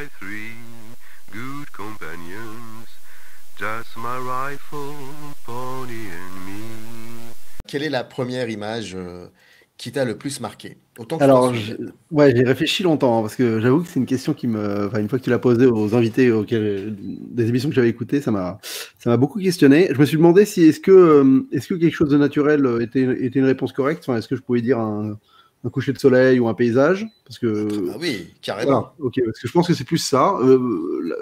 my three good companions, just my rifle, pony and me. Quelle est la première image qui t'a le plus marqué? Autant que je t'en Alors, souvienne. ouais, j'ai réfléchi longtemps, hein, parce que j'avoue que c'est une question qui me. Enfin, une fois que tu l'as posée aux invités des émissions que j'avais écoutées, ça m'a beaucoup questionné. Je me suis demandé si est-ce que quelque chose de naturel était une réponse correcte. Enfin, est-ce que je pouvais dire un coucher de soleil ou un paysage? Parce Ah que bah oui, voilà, carrément. ok, parce que je pense que c'est plus ça.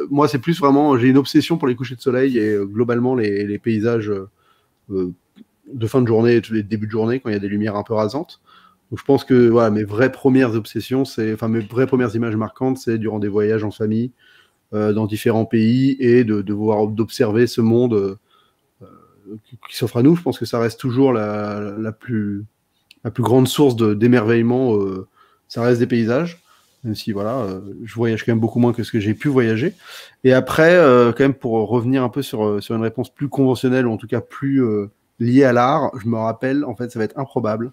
Moi, c'est plus vraiment, j'ai une obsession pour les couchers de soleil et globalement les paysages euh, de fin de journée et tous les débuts de journée quand il y a des lumières un peu rasantes. Donc je pense que voilà, mes vraies premières obsessions, enfin mes vraies premières images marquantes, c'est durant des voyages en famille dans différents pays et d'observer ce monde qui s'offre à nous. Je pense que ça reste toujours la plus grande source d'émerveillement. Ça reste des paysages, même si voilà, je voyage quand même beaucoup moins que ce que j'ai pu voyager. Et après, quand même pour revenir un peu sur une réponse plus conventionnelle ou en tout cas plus liée à l'art, je me rappelle, en fait, ça va être improbable,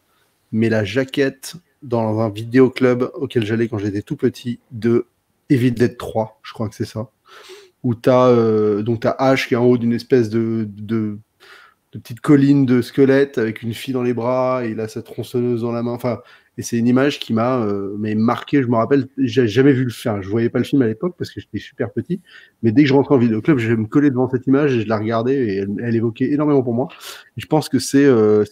mais la jaquette dans un vidéoclub auquel j'allais quand j'étais tout petit de Evil Dead 3, je crois que c'est ça, où donc t'as Ash qui est en haut d'une espèce de petite colline de squelette avec une fille dans les bras et il a sa tronçonneuse dans la main. Enfin, et c'est une image qui m'a mais marqué. Je me rappelle, j'ai jamais vu le film. Je voyais pas le film à l'époque parce que j'étais super petit. Mais dès que je rentrais en vidéoclub, je me collais devant cette image et je la regardais et elle évoquait énormément pour moi. Et je pense que c'est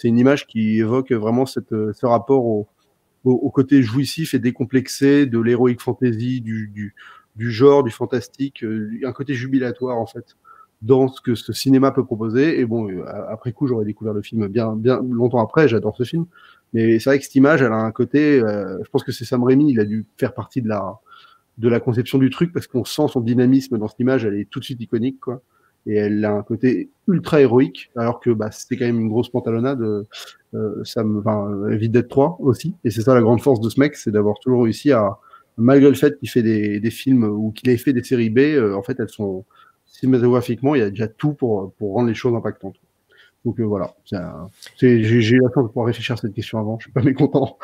une image qui évoque vraiment ce rapport au côté jouissif et décomplexé de l'héroïque fantasy, du genre, du fantastique, un côté jubilatoire en fait dans ce que ce cinéma peut proposer. Et bon, après coup, j'aurais découvert le film bien, bien longtemps après. J'adore ce film, mais c'est vrai que cette image, elle a un côté. Je pense que c'est Sam Raimi, il a dû faire partie de la conception du truc parce qu'on sent son dynamisme dans cette image. Elle est tout de suite iconique, quoi. Et elle a un côté ultra héroïque, alors que bah, c'était quand même une grosse pantalonnade. Ça me, enfin, évite d'être 3 aussi. Et c'est ça la grande force de ce mec, c'est d'avoir toujours réussi à, malgré le fait qu'il fait des films ou qu'il ait fait des séries B, en fait, elles sont cinématographiquement, il y a déjà tout pour rendre les choses impactantes. Donc voilà, j'ai eu la chance de pouvoir réfléchir à cette question avant, je suis pas mécontent.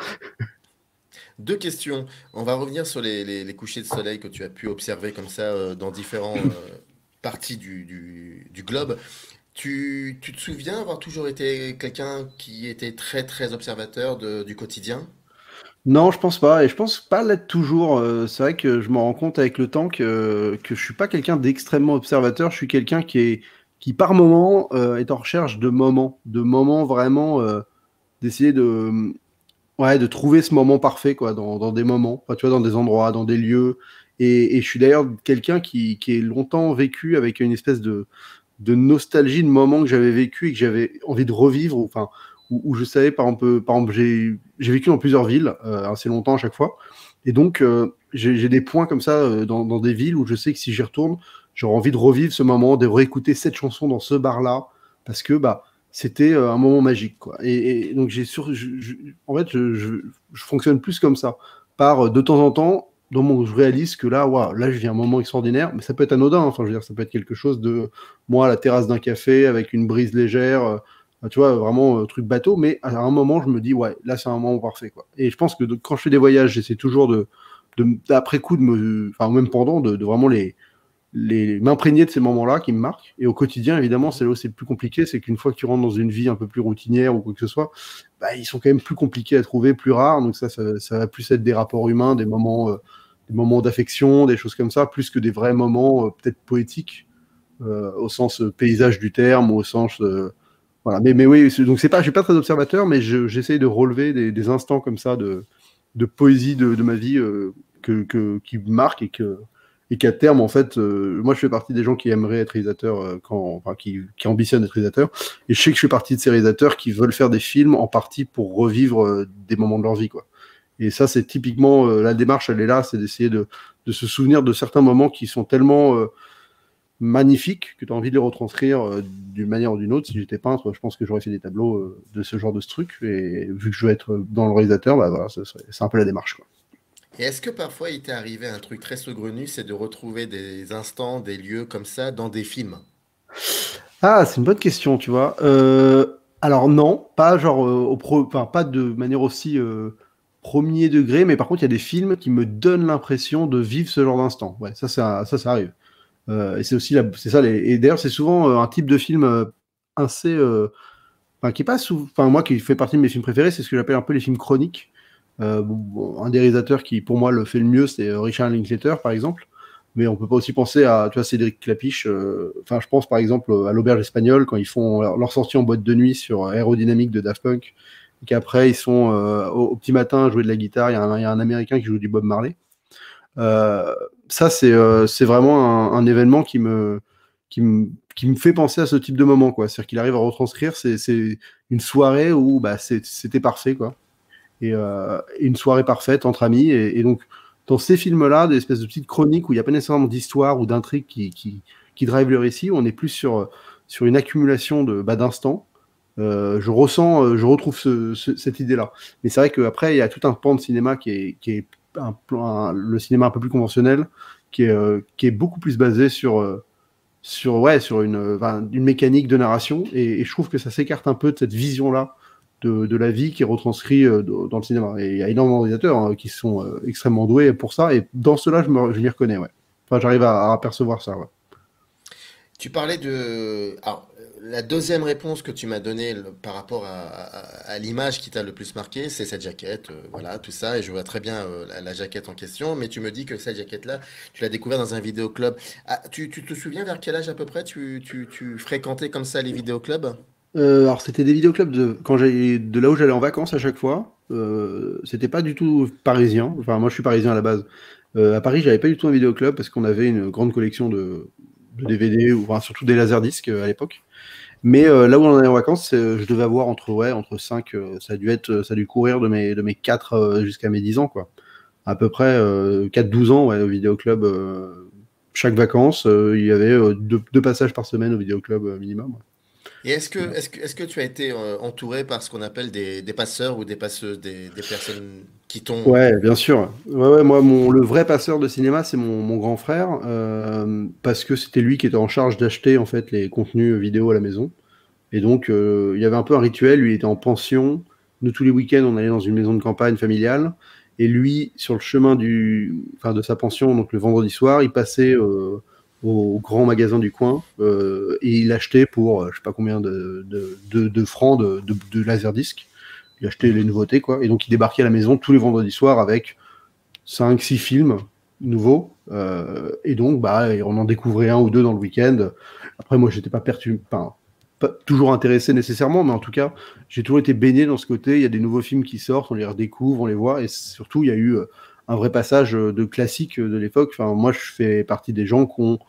Deux questions. On va revenir sur les couchers de soleil que tu as pu observer comme ça dans différentes parties du globe. Tu te souviens avoir toujours été quelqu'un qui était très très observateur du quotidien? Non, je pense pas, et je pense pas l'être toujours. C'est vrai que je me rends compte avec le temps que je suis pas quelqu'un d'extrêmement observateur, je suis quelqu'un qui par moment est en recherche de moments vraiment d'essayer ouais, de trouver ce moment parfait, quoi, dans des moments, enfin, tu vois, dans des endroits, dans des lieux. Et je suis d'ailleurs quelqu'un qui est longtemps vécu avec une espèce de nostalgie de moments que j'avais vécu et que j'avais envie de revivre, enfin, où je savais, par exemple, j'ai vécu dans plusieurs villes, assez longtemps à chaque fois. Et donc, j'ai des points comme ça dans des villes où je sais que si j'y retourne, j'aurais envie de revivre ce moment, de réécouter cette chanson dans ce bar-là, parce que bah, c'était un moment magique, quoi. Et donc en fait, je fonctionne plus comme ça. De temps en temps, je réalise que là, waouh, là, je vis un moment extraordinaire, mais ça peut être anodin, hein. Enfin, je veux dire, ça peut être quelque chose de moi à la terrasse d'un café avec une brise légère, tu vois, vraiment truc bateau, mais à un moment, je me dis, ouais, là, c'est un moment parfait, quoi. Et je pense que quand je fais des voyages, j'essaie toujours après coup, enfin, même pendant, de vraiment m'imprégner de ces moments-là qui me marquent. Et au quotidien, évidemment, c'est là où c'est le plus compliqué, c'est qu'une fois que tu rentres dans une vie un peu plus routinière ou quoi que ce soit, bah, ils sont quand même plus compliqués à trouver, plus rares. Donc ça va plus être des rapports humains, des moments d'affection, des choses comme ça, plus que des vrais moments peut-être poétiques, au sens paysage du terme, au sens voilà. Mais oui, donc je suis pas très observateur, mais j'essaye de relever des instants comme ça de poésie de ma vie qui me marquent et qu'à terme, en fait, moi je fais partie des gens qui aimeraient être réalisateurs, enfin, qui ambitionnent être réalisateurs, et je sais que je fais partie de ces réalisateurs qui veulent faire des films en partie pour revivre des moments de leur vie, quoi. Et ça, c'est typiquement la démarche, elle est là, c'est d'essayer de se souvenir de certains moments qui sont tellement magnifiques que tu as envie de les retranscrire d'une manière ou d'une autre. Si j'étais peintre, je pense que j'aurais fait des tableaux de ce genre de truc. Et vu que je veux être dans le réalisateur, bah voilà, c'est un peu la démarche, quoi. Et est-ce que parfois il t'est arrivé un truc très saugrenu, c'est de retrouver des instants, des lieux comme ça dans des films? Ah, c'est une bonne question, tu vois. Alors non, pas genre enfin, pas de manière aussi premier degré, mais par contre, il y a des films qui me donnent l'impression de vivre ce genre d'instant. Ouais, ça arrive. Et c'est aussi c'est ça. Et d'ailleurs, c'est souvent un type de film assez, enfin, qui est pas enfin, moi, qui fait partie de mes films préférés, c'est ce que j'appelle un peu les films chroniques. Un des réalisateurs qui, pour moi, le fait le mieux, c'est Richard Linklater, par exemple. Mais on peut pas aussi penser à, tu vois, Cédric Clapiche. Enfin, je pense par exemple à l'Auberge espagnole quand ils font leur sortie en boîte de nuit sur Aérodynamique de Daft Punk, et qu'après ils sont au petit matin à jouer de la guitare. Il y a un Américain qui joue du Bob Marley. Ça, c'est vraiment un événement qui me fait penser à ce type de moment, quoi. C'est-à-dire qu'il arrive à retranscrire. C'est une soirée où bah, c'était parfait, quoi. Et une soirée parfaite entre amis. Et donc, dans ces films-là, des espèces de petites chroniques où il n'y a pas nécessairement d'histoire ou d'intrigue qui drive le récit, on est plus sur une accumulation d'instants. Je retrouve cette idée-là. Mais c'est vrai qu'après, il y a tout un pan de cinéma qui est le cinéma un peu plus conventionnel, qui est beaucoup plus basé sur une mécanique de narration. Et je trouve que ça s'écarte un peu de cette vision-là de la vie qui est retranscrite dans le cinéma. Et il y a énormément de réalisateurs qui sont extrêmement doués pour ça. Et dans cela, je m'y reconnais. Ouais. Enfin, j'arrive à apercevoir ça. Ouais. Tu parlais de... Alors, la deuxième réponse que tu m'as donnée par rapport à l'image qui t'a le plus marqué, c'est cette jaquette, voilà, tout ça, et je vois très bien la jaquette en question, mais tu me dis que cette jaquette-là, tu l'as découverte dans un vidéoclub. Ah, tu te souviens vers quel âge à peu près tu fréquentais comme ça les vidéoclubs? Alors, c'était des vidéoclubs de là où j'allais en vacances à chaque fois. C'était pas du tout parisien. Enfin, moi, je suis parisien à la base. À Paris, j'avais pas du tout un vidéoclub parce qu'on avait une grande collection de DVD, ou enfin, surtout des laserdiscs à l'époque. Mais là où on allait en vacances, je devais avoir entre 5, ça a dû courir de mes 4 jusqu'à mes 10 ans, quoi. À peu près 4-12 ans, ouais, au vidéoclub. Chaque vacances, il y avait deux passages par semaine au vidéoclub minimum. Et est-ce que tu as été entouré par ce qu'on appelle des passeurs ou des passeuses, des personnes qui t'ont... Ouais, bien sûr. Ouais, moi, le vrai passeur de cinéma, c'est mon grand frère, parce que c'était lui qui était en charge d'acheter en fait les contenus vidéo à la maison. Et donc, il y avait un peu un rituel. Lui, il était en pension. Nous, tous les week-ends, on allait dans une maison de campagne familiale. Et lui, sur le chemin de sa pension, donc le vendredi soir, il passait au grand magasin du coin et il achetait pour, je sais pas combien de francs de laserdisc. Il achetait les nouveautés, quoi. Et donc, il débarquait à la maison tous les vendredis soirs avec 5-6 films nouveaux. Et donc, bah, on en découvrait un ou deux dans le week-end. Après, moi, j'étais pas pas toujours intéressé nécessairement, mais en tout cas, j'ai toujours été baigné dans ce côté. Il y a des nouveaux films qui sortent, on les redécouvre, on les voit, et surtout, il y a eu un vrai passage de classiques de l'époque. Enfin, moi, je fais partie des gens qui ont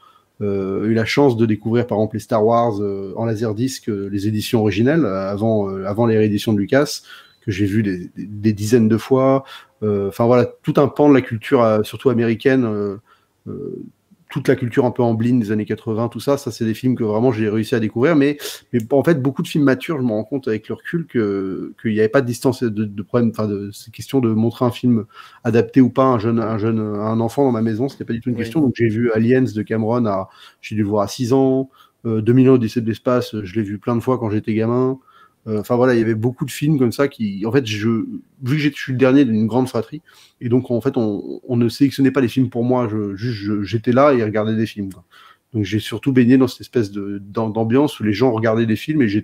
eu la chance de découvrir, par exemple, les Star Wars en laserdisc, les éditions originelles, avant les rééditions de Lucas, que j'ai vu des dizaines de fois. Enfin, voilà, tout un pan de la culture, surtout américaine, toute la culture un peu ambline des années 80, tout ça, c'est des films que vraiment j'ai réussi à découvrir, mais en fait, beaucoup de films matures, je me rends compte avec le recul qu'il n'y avait pas de distance de problème, enfin, c'est question de montrer un film adapté ou pas à un enfant dans ma maison, c'était pas du tout une question. Donc j'ai vu Aliens de Cameron, j'ai dû le voir à 6 ans, 2000 ans Odyssée de l'espace, je l'ai vu plein de fois quand j'étais gamin. Enfin voilà, il y avait beaucoup de films comme ça qui, en fait, vu que je suis le dernier d'une grande fratrie, et donc en fait, on ne sélectionnait pas les films pour moi, j'étais là et regardais des films, quoi. Donc j'ai surtout baigné dans cette espèce d'ambiance où les gens regardaient des films et je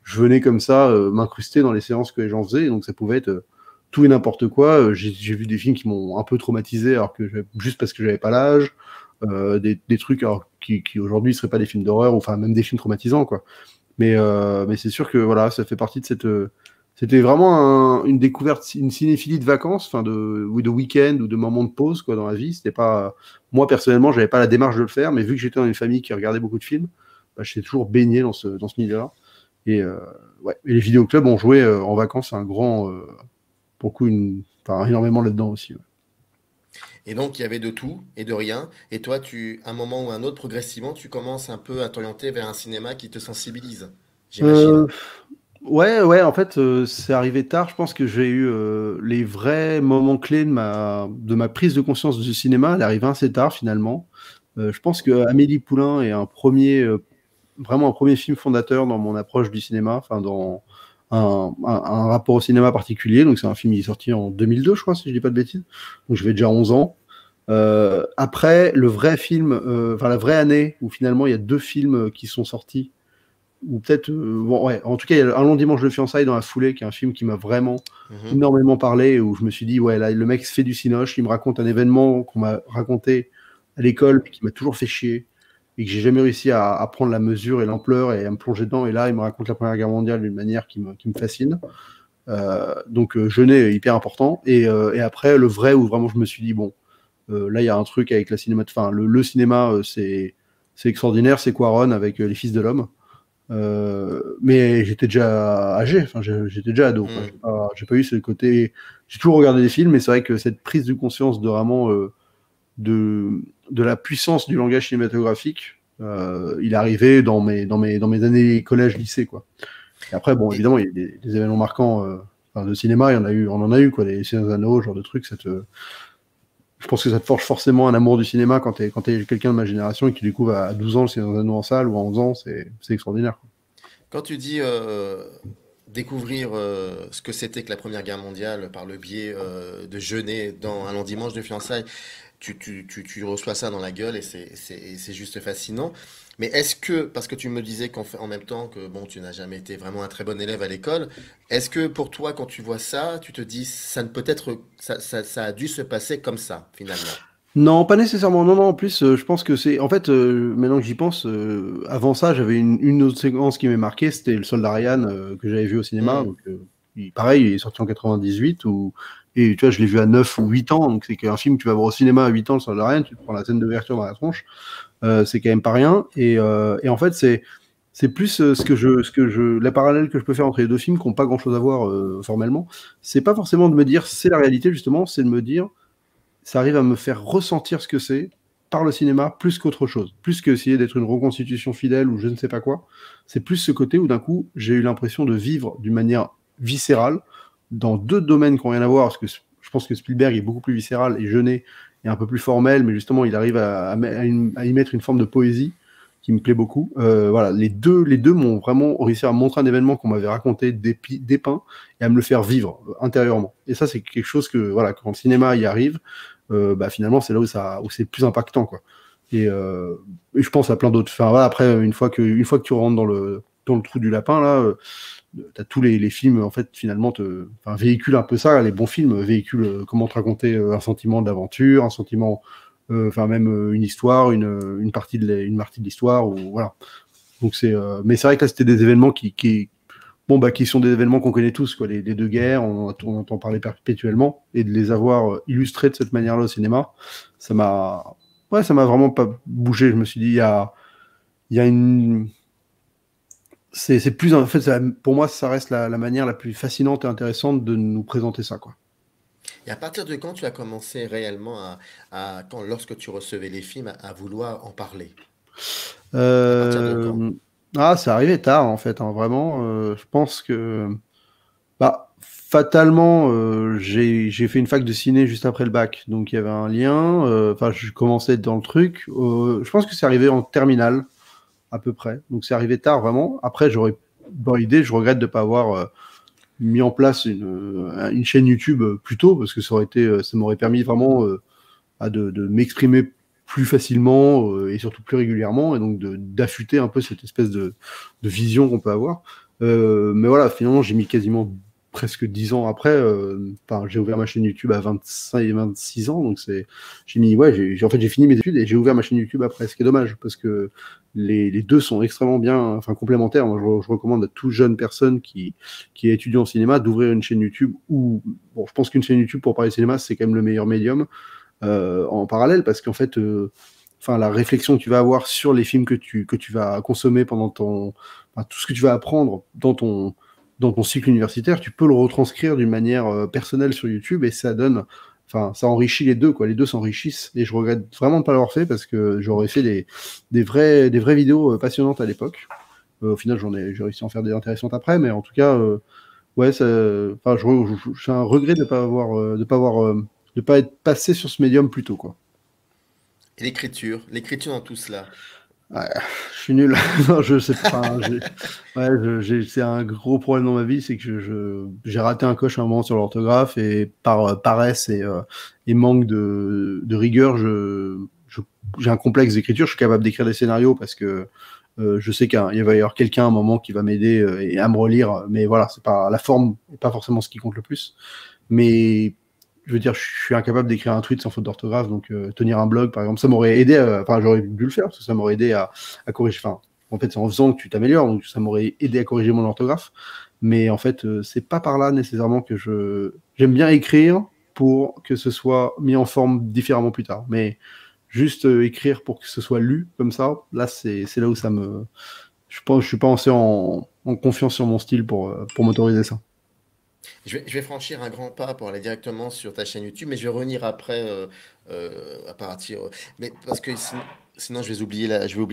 venais comme ça m'incruster dans les séances que les gens faisaient, et donc ça pouvait être tout et n'importe quoi. J'ai vu des films qui m'ont un peu traumatisé, juste parce que j'avais pas l'âge, des trucs alors, qui aujourd'hui seraient pas des films d'horreur, ou enfin même des films traumatisants, quoi. Mais c'est sûr que voilà, ça fait partie de cette. C'était vraiment une découverte, une cinéphilie de vacances, enfin de week-end ou de moments de pause, quoi, dans la vie. C'était pas, moi personnellement, j'avais pas la démarche de le faire, mais vu que j'étais dans une famille qui regardait beaucoup de films, bah, j'étais toujours baigné dans ce milieu-là. Et ouais, et les vidéoclubs ont joué en vacances un grand, beaucoup énormément là-dedans aussi. Ouais. Et donc, il y avait de tout et de rien. Et toi, à un moment ou un autre, progressivement, tu commences un peu à t'orienter vers un cinéma qui te sensibilise, j'imagine. Ouais, en fait, c'est arrivé tard. Je pense que j'ai eu les vrais moments clés de ma prise de conscience du cinéma. Elle est arrivée assez tard, finalement. Je pense que Amélie Poulain est vraiment un premier film fondateur dans mon approche du cinéma, enfin, un rapport au cinéma particulier. Donc c'est un film qui est sorti en 2002, je crois, si je dis pas de bêtises. Donc j'avais déjà 11 ans. Après, le vrai film, enfin la vraie année où finalement il y a 2 films qui sont sortis, ou peut-être, bon, ouais, en tout cas, il y a Un long dimanche de fiançailles dans la foulée, qui est un film qui m'a vraiment énormément parlé, où je me suis dit, ouais, là, le mec se fait du cinoche, il me raconte un événement qu'on m'a raconté à l'école, puis qui m'a toujours fait chier, et que j'ai jamais réussi à prendre la mesure et l'ampleur et à me plonger dedans, et là, il me raconte la Première Guerre mondiale d'une manière qui me fascine. Donc, Jeunet est hyper important, et après, le vrai, où vraiment je me suis dit, bon, là, il y a un truc avec la cinéma, enfin, le cinéma, c'est extraordinaire, c'est Quaron avec Les Fils de l'Homme. Mais j'étais déjà âgé, enfin, j'étais déjà ado. J'ai pas eu ce côté. J'ai toujours regardé des films, mais c'est vrai que cette prise de conscience de vraiment de la puissance du langage cinématographique, il est arrivé dans mes années collège, lycée, quoi. Et après, bon, évidemment, il y a des événements marquants de cinéma, on en a eu, quoi, les Seigneurs des Anneaux, ce genre de trucs. Je pense que ça te forge forcément un amour du cinéma quand t'es quelqu'un de ma génération et qui découvre à 12 ans le Seigneur des Anneaux en salle ou à 11 ans, c'est extraordinaire, quoi. Quand tu dis découvrir ce que c'était que la Première Guerre mondiale par le biais de Jeunet dans Un long dimanche de fiançailles, tu reçois ça dans la gueule et c'est juste fascinant. Mais est-ce que, parce que tu me disais qu'en en même temps que bon, tu n'as jamais été vraiment un très bon élève à l'école, est-ce que pour toi, quand tu vois ça, tu te dis ça ne peut être, ça a dû se passer comme ça finalement? Non, pas nécessairement. Non, non, en plus, je pense que c'est. En fait, maintenant que j'y pense, avant ça, j'avais une autre séquence qui m'est marquée, c'était Le Soldat Ryan que j'avais vu au cinéma. Donc, pareil, il est sorti en 98. Et tu vois, je l'ai vu à 9 ou 8 ans. Donc, c'est qu'un film que tu vas voir au cinéma à 8 ans, Le Soldat Ryan, tu te prends la scène d'ouverture dans la tronche. C'est quand même pas rien. Et en fait, c'est plus la parallèle que je peux faire entre les deux films qui n'ont pas grand-chose à voir formellement. C'est pas forcément de me dire c'est la réalité, justement, c'est de me dire ça arrive à me faire ressentir ce que c'est par le cinéma plus qu'autre chose. Plus qu'essayer d'être une reconstitution fidèle ou je ne sais pas quoi. C'est plus ce côté où d'un coup, j'ai eu l'impression de vivre d'une manière viscérale dans 2 domaines qui n'ont rien à voir, parce que je pense que Spielberg est beaucoup plus viscéral et Jeunet est un peu plus formel, mais justement, il arrive à y mettre une forme de poésie qui me plaît beaucoup. Voilà, les deux m'ont vraiment réussi à montrer un événement qu'on m'avait raconté, dépeint, et à me le faire vivre intérieurement. Et ça, c'est quelque chose que, voilà, quand le cinéma y arrive, finalement, c'est là où c'est le plus impactant, quoi. Et je pense à plein d'autres. Enfin, voilà, après, une fois que tu rentres dans le trou du lapin, là, t'as tous les films, en fait, finalement, véhiculent un peu ça. Les bons films véhiculent comment te raconter un sentiment d'aventure, un sentiment, même une histoire, une partie de l'histoire, ou voilà. Donc mais c'est vrai que là, c'était des événements qui sont des événements qu'on connaît tous, quoi. Les 2 guerres, on entend parler perpétuellement, et de les avoir illustrés de cette manière-là au cinéma, ça m'a vraiment pas bougé. Je me suis dit, il y a une. C'est plus, en fait, pour moi, ça reste la manière la plus fascinante et intéressante de nous présenter ça, quoi. Et à partir de quand tu as commencé réellement lorsque tu recevais les films, à vouloir en parler? À partir de quand? C'est arrivé tard, en fait, hein, vraiment. Je pense que, fatalement, j'ai fait une fac de ciné juste après le bac, donc il y avait un lien. Je commençais dans le truc. Je pense que c'est arrivé en terminale, à peu près. Donc c'est arrivé tard, vraiment. Après, dans l'idée, je regrette de ne pas avoir mis en place une chaîne YouTube plus tôt, parce que ça m'aurait permis vraiment de m'exprimer plus facilement et surtout plus régulièrement, et donc d'affûter un peu cette espèce de vision qu'on peut avoir. Mais voilà, finalement, j'ai mis quasiment presque 10 ans après. J'ai ouvert ma chaîne YouTube à 25 et 26 ans, donc j'ai fini mes études et j'ai ouvert ma chaîne YouTube après, ce qui est dommage, parce que les deux sont extrêmement bien, complémentaires. Moi, je recommande à toute jeune personne qui est étudiant en cinéma d'ouvrir une chaîne YouTube, ou bon, je pense qu'une chaîne YouTube pour parler de cinéma, c'est quand même le meilleur médium en parallèle, parce qu'en fait, la réflexion que tu vas avoir sur les films que tu vas consommer pendant tout ce que tu vas apprendre dans ton cycle universitaire, tu peux le retranscrire d'une manière personnelle sur YouTube, et ça donne, ça enrichit les deux, quoi. Les deux s'enrichissent, et je regrette vraiment de ne pas l'avoir fait, parce que j'aurais fait des vraies vidéos passionnantes à l'époque. Au final, j'ai réussi à en faire des intéressantes après, mais en tout cas, j'ai un regret de ne pas être passé sur ce médium plus tôt, quoi. Et l'écriture dans tout cela. Ouais, je suis nul. Non, je sais pas. Enfin, ouais, c'est un gros problème dans ma vie, c'est que j'ai raté un coche à un moment sur l'orthographe et par paresse et manque de rigueur, j'ai un complexe d'écriture. Je suis capable d'écrire des scénarios parce que je sais qu'il va y avoir quelqu'un à un moment qui va m'aider et à me relire. Mais voilà, c'est pas la forme, n'est pas forcément ce qui compte le plus. Mais je veux dire, je suis incapable d'écrire un tweet sans faute d'orthographe, donc tenir un blog, par exemple, ça m'aurait aidé, enfin, j'aurais dû le faire, parce que ça m'aurait aidé à corriger, enfin, en fait, c'est en faisant que tu t'améliores, donc ça m'aurait aidé à corriger mon orthographe, mais en fait, c'est pas par là nécessairement que j'aime bien écrire pour que ce soit mis en forme différemment plus tard, mais juste écrire pour que ce soit lu comme ça, là, c'est là où je suis pas assez en confiance sur mon style pour m'autoriser ça. Je vais franchir un grand pas pour aller directement sur ta chaîne YouTube, mais je vais revenir après à partir. Mais parce que sinon je vais oublier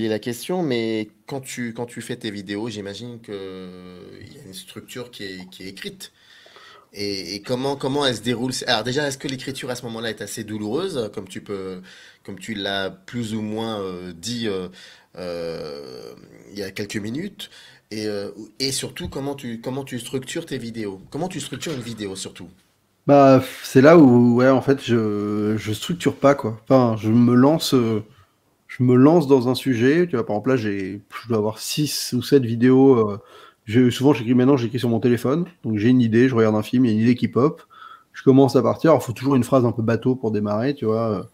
la question. Mais quand tu fais tes vidéos, j'imagine que il y a une structure qui est écrite. Et comment elle se déroule? Alors déjà, est-ce que l'écriture à ce moment-là est assez douloureuse, comme tu l'as plus ou moins dit il y a quelques minutes? Et surtout, comment tu structures tes vidéos? Comment tu structures une vidéo surtout? Bah, c'est là où, ouais, en fait, je structure pas, quoi. Enfin, je me lance dans un sujet. Tu vois, par exemple, là, je dois avoir 6 ou 7 vidéos. Souvent, j'écris sur mon téléphone. Donc, j'ai une idée, je regarde un film, il y a une idée qui pop. Je commence à partir. Alors, il faut toujours une phrase un peu bateau pour démarrer, tu vois.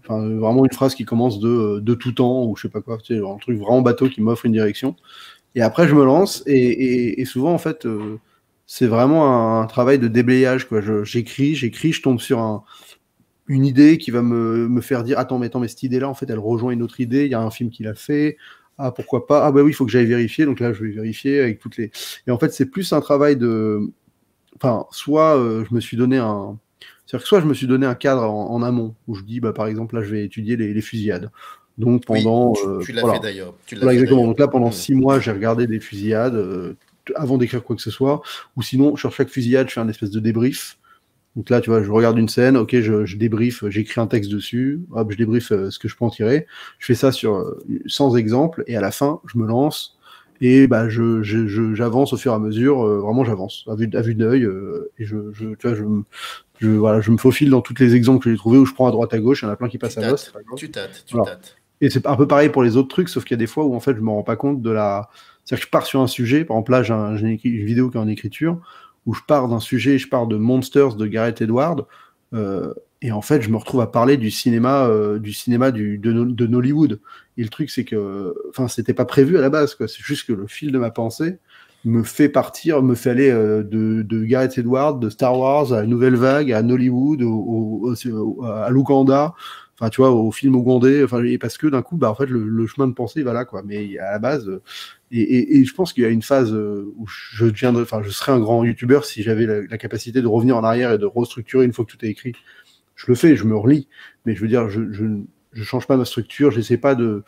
Enfin, vraiment une phrase qui commence de tout temps, ou je sais pas quoi. Tu sais, un truc vraiment bateau qui m'offre une direction. Et après, je me lance, et souvent, en fait, c'est vraiment un travail de déblayage, quoi. J'écris, je tombe sur une idée qui va me faire dire, attends, mais cette idée-là, en fait, elle rejoint une autre idée, il y a un film qui l'a fait, ah, pourquoi pas, ah bah oui, il faut que j'aille vérifier, donc là, je vais vérifier avec toutes les... Et en fait, c'est plus un travail de... Enfin, soit je me suis donné un... C'est-à-dire que soit je me suis donné un cadre en amont, où je dis, bah, par exemple, là, je vais étudier les fusillades. Donc Oui, pendant, tu l'as fait voilà, d'ailleurs. Tu l'as voilà, fait exactement. d'ailleurs. Donc là, pendant Hmm. 6 mois, j'ai regardé des fusillades avant d'écrire quoi que ce soit. Ou sinon, sur chaque fusillade, je fais un espèce de débrief. Donc là, tu vois, je regarde une scène, ok, je débrief, j'écris un texte dessus, hop, je débrief ce que je peux en tirer. Je fais ça sans exemple, et à la fin, je me lance, et bah, j'avance au fur et à mesure, vraiment j'avance, à vue d'œil, et tu vois, voilà, je me faufile dans tous les exemples que j'ai trouvés, où je prends à droite à gauche, il y en a plein qui Tu passent à l'os, tâtes, par exemple. tu tâtes, tu Voilà. tâtes. Et c'est un peu pareil pour les autres trucs, sauf qu'il y a des fois où en fait je me rends pas compte de la. C'est-à-dire que je pars sur un sujet, par exemple là j'ai une vidéo qui est en écriture, où je pars d'un sujet, je pars de Monsters de Gareth Edwards, et en fait je me retrouve à parler du cinéma de Nollywood. Et le truc c'est que, enfin c'était pas prévu à la base, quoi. C'est juste que le fil de ma pensée me fait partir, me fait aller de Gareth Edwards, de Star Wars à Nouvelle Vague, à Nollywood, à l'Ouganda, enfin tu vois, au film ougandais, enfin, et parce que d'un coup, bah en fait le chemin de pensée il va là, quoi. Mais à la base, et je pense qu'il y a une phase où enfin je serais un grand youtubeur si j'avais la capacité de revenir en arrière et de restructurer une fois que tout est écrit. Je le fais, je me relis, mais je veux dire, je change pas ma structure, j'essaie pas de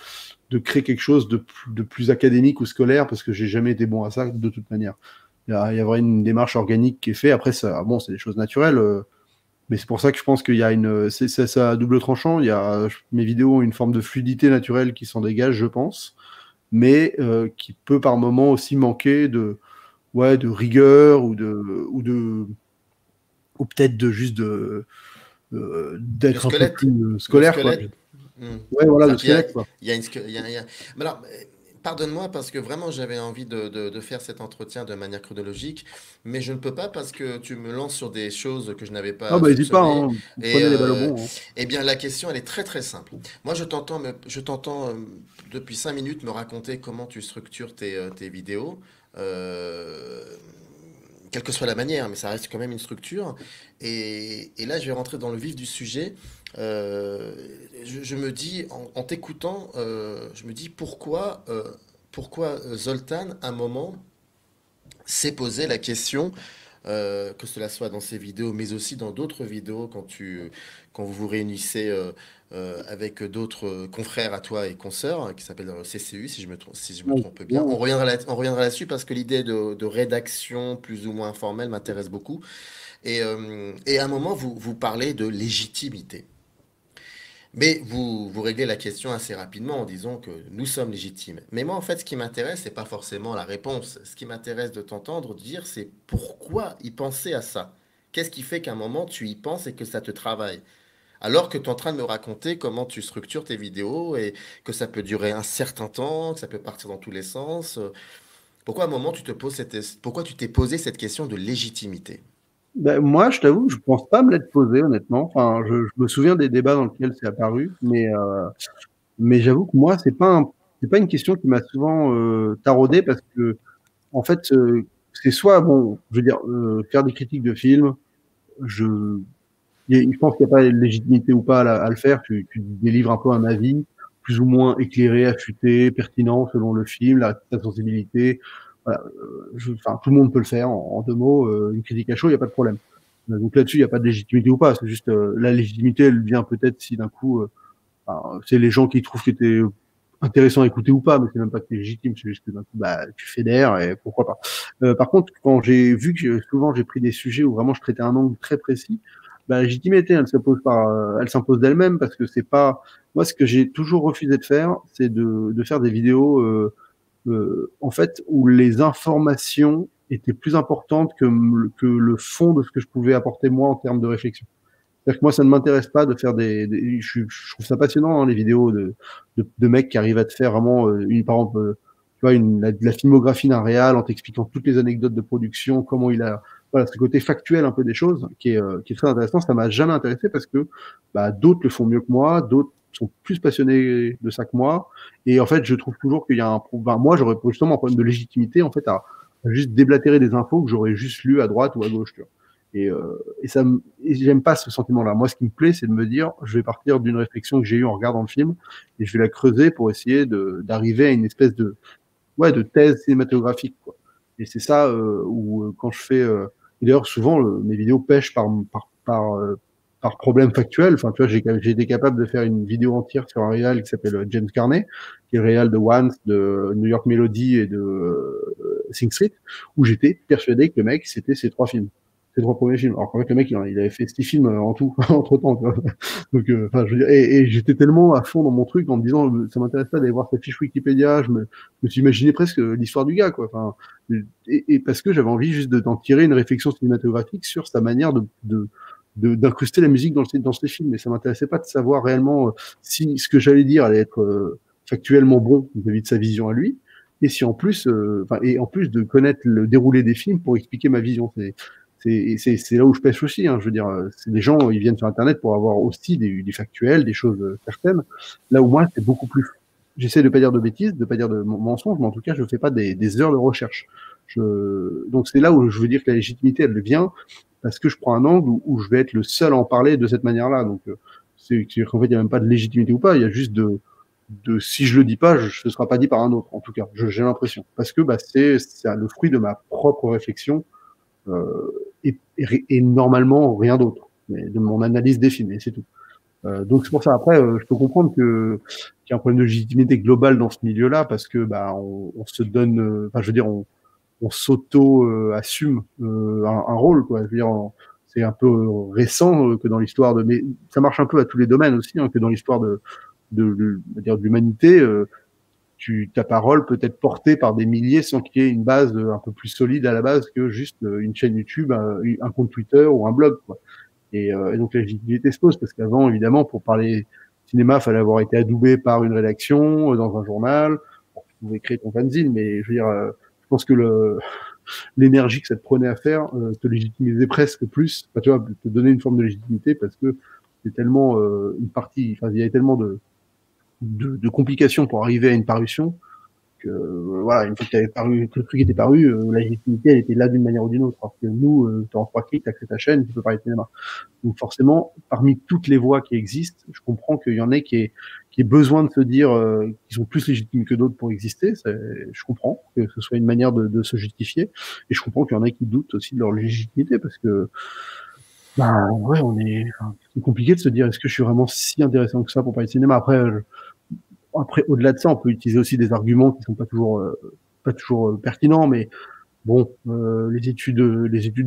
créer quelque chose de plus académique ou scolaire parce que j'ai jamais été bon à ça de toute manière. Il y a vraiment une démarche organique qui est faite. Après, ça, bon, c'est des choses naturelles. Mais c'est pour ça que je pense qu'il y a ça à double tranchant. Mes vidéos ont une forme de fluidité naturelle qui s'en dégage, je pense, mais qui peut par moment aussi manquer de rigueur ou peut-être Le d'être un peu squelette. plus Le scolaire, quoi. squelette. Hmm. Ouais, voilà, le C'est-à-dire squelette, quoi. il y a une, Mais alors, pardonne-moi parce que vraiment j'avais envie de faire cet entretien de manière chronologique, mais je ne peux pas parce que tu me lances sur des choses que je n'avais Ah pas bah n'hésite pas, soupçonnées. hein. Et Prenez les balles au bon, hein. eh bien, la question, elle est très très simple. Moi, je t'entends depuis 5 minutes me raconter comment tu structures tes vidéos. Euh, Quelle que soit la manière, mais ça reste quand même une structure. Et là, je vais rentrer dans le vif du sujet. Euh, je me dis, en t'écoutant, je me dis pourquoi Zoltan, à un moment, s'est posé la question, que cela soit dans ces vidéos, mais aussi dans d'autres vidéos, quand vous vous réunissez avec d'autres confrères à toi et consoeurs, qui s'appellent CCU, si je me Ouais, trompe bien. ouais. On reviendra là-dessus parce que l'idée de rédaction plus ou moins informelle m'intéresse beaucoup. Et à un moment, vous parlez de légitimité. Mais vous réglez la question assez rapidement en disant que nous sommes légitimes. Mais moi, en fait, ce qui m'intéresse, c'est pas forcément la réponse. Ce qui m'intéresse de t'entendre dire, c'est pourquoi y penser à ça? Qu'est-ce qui fait qu'à un moment, tu y penses et que ça te travaille? Alors que tu es en train de me raconter comment tu structures tes vidéos et que ça peut durer un certain temps, que ça peut partir dans tous les sens. Pourquoi à un moment pourquoi tu t'es posé cette question de légitimité? Ben, moi, je t'avoue, je pense pas me l'être posé, honnêtement. Enfin, je me souviens des débats dans lesquels c'est apparu, mais j'avoue que moi, c'est pas une question qui m'a souvent taraudé parce que, en fait, c'est soit, bon, je veux dire, faire des critiques de films, je, je pense qu'il n'y a pas de légitimité ou pas à le faire. Tu délivres un peu un avis, plus ou moins éclairé, affûté, pertinent selon le film, ta sensibilité. Voilà, enfin, tout le monde peut le faire en deux mots. Une critique à chaud, il n'y a pas de problème. Donc là-dessus, il n'y a pas de légitimité ou pas. C'est juste la légitimité, elle vient peut-être si d'un coup, enfin, c'est les gens qui trouvent que t'es intéressant à écouter ou pas, mais c'est même pas que t'es légitime, c'est juste que d'un coup, bah, tu fédères et pourquoi pas. Par contre, quand j'ai vu que souvent j'ai pris des sujets où vraiment je traitais un angle très précis, bah, la légitimité, elle s'impose d'elle-même parce que c'est pas, moi, ce que j'ai toujours refusé de faire, c'est de faire des vidéos, en fait, où les informations étaient plus importantes que le fond de ce que je pouvais apporter moi en termes de réflexion. C'est-à-dire que moi, ça ne m'intéresse pas de faire je trouve ça passionnant, hein, les vidéos de mecs qui arrivent à te faire vraiment, par exemple, tu vois, la filmographie d'un réal en t'expliquant toutes les anecdotes de production, comment il a, voilà, ce côté factuel un peu des choses, qui est très intéressant. Ça m'a jamais intéressé parce que, bah, d'autres le font mieux que moi, d'autres sont plus passionnés de ça que moi. Et en fait, je trouve toujours qu'il y a moi, j'aurais justement un problème de légitimité, en fait, à juste déblatérer des infos que j'aurais juste lues à droite ou à gauche, tu vois. Et j'aime pas ce sentiment-là. Moi, ce qui me plaît, c'est de me dire, je vais partir d'une réflexion que j'ai eue en regardant le film et je vais la creuser pour essayer d'arriver à une espèce ouais, de thèse cinématographique, quoi. Et c'est ça où quand je fais, et d'ailleurs souvent mes vidéos pêchent par problème factuel. Enfin, tu vois, j'ai été capable de faire une vidéo entière sur un réal qui s'appelle James Carney, qui est le réal de Once, de New York Melody et de Sing Street, où j'étais persuadé que le mec c'était ces trois films, ces trois premiers films. Alors qu'en fait le mec il avait fait 6 films en tout entre temps. Donc, enfin, je veux dire, et j'étais tellement à fond dans mon truc en me disant, ça m'intéresse pas d'aller voir sa fiche Wikipédia. Je me suis imaginé presque l'histoire du gars, quoi. Enfin, et parce que j'avais envie juste d'en tirer une réflexion cinématographique sur sa manière d'incruster la musique dans ces films. Mais ça m'intéressait pas de savoir réellement si ce que j'allais dire allait être factuellement bon vis-à-vis de sa vision à lui. Et si en plus, et en plus de connaître le déroulé des films pour expliquer ma vision. C'est là où je pêche aussi, hein. Je veux dire, c'est des gens, ils viennent sur Internet pour avoir aussi des factuels, des choses certaines. Là où moi, c'est beaucoup plus. J'essaie de pas dire de bêtises, de pas dire de mensonges, mais en tout cas, je fais pas des heures de recherche. Donc c'est là où je veux dire que la légitimité, elle vient parce que je prends un angle où je vais être le seul à en parler de cette manière-là. Donc qu'en fait, il n'y a même pas de légitimité ou pas, il y a juste si je le dis pas, ce sera pas dit par un autre, en tout cas. J'ai l'impression. Parce que bah, c'est le fruit de ma propre réflexion et normalement rien d'autre, mais de mon analyse des films, et c'est tout. Donc c'est pour ça. Après, je peux comprendre qu'il y a un problème de légitimité globale dans ce milieu-là, parce que bah on se donne, enfin je veux dire, on s'auto assume un rôle, quoi. Je veux dire, c'est un peu récent que dans l'histoire mais ça marche un peu à tous les domaines aussi, hein, que dans l'histoire de l'humanité. Ta parole peut être portée par des milliers sans qu'il y ait une base un peu plus solide à la base que juste une chaîne YouTube, un compte Twitter ou un blog, quoi. Et donc la légitimité se pose parce qu'avant, évidemment, pour parler cinéma, il fallait avoir été adoubé par une rédaction, dans un journal. Bon, tu pouvais créer ton fanzine, mais je veux dire, je pense que l'énergie que ça te prenait à faire te légitimisait presque plus. Enfin, tu vois, te donner une forme de légitimité parce que c'est tellement une partie, enfin, il y avait tellement de complications pour arriver à une parution que voilà, une fois que le truc était paru, la légitimité elle était là d'une manière ou d'une autre. Alors que nous, t'as en 3 clics, t'as créé ta chaîne, tu peux parler de cinéma. Donc forcément, parmi toutes les voix qui existent, je comprends qu'il y en ait qui aient besoin de se dire qu'ils sont plus légitimes que d'autres pour exister. Je comprends que ce soit une manière de se justifier, et je comprends qu'il y en a qui doutent aussi de leur légitimité parce que bah ouais, c'est compliqué de se dire est-ce que je suis vraiment si intéressant que ça pour parler de cinéma. Après, au-delà de ça, on peut utiliser aussi des arguments qui sont pas toujours pertinents, mais bon, les études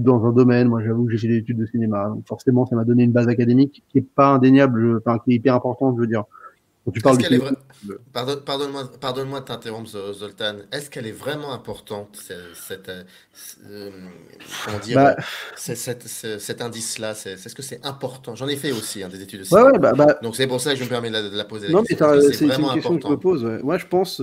dans un domaine, moi j'avoue que j'ai fait des études de cinéma, donc forcément ça m'a donné une base académique qui est pas indéniable, enfin qui est hyper importante, je veux dire. Quand tu parles Est-ce du qu'elle est cinéma, vraie? Pardonne-moi de t'interrompre, Zoltan. Est-ce qu'elle est vraiment importante, euh, comment dire, bah, cet indice-là? Est-ce que c'est important? J'en ai fait aussi, hein, des études de ouais, ouais, cinéma. bah, Donc c'est pour ça que je me permets de la poser la non, mais question. Est-ce que c'est c'est une vraiment question que je me important? pose. Ouais. Moi, je pense,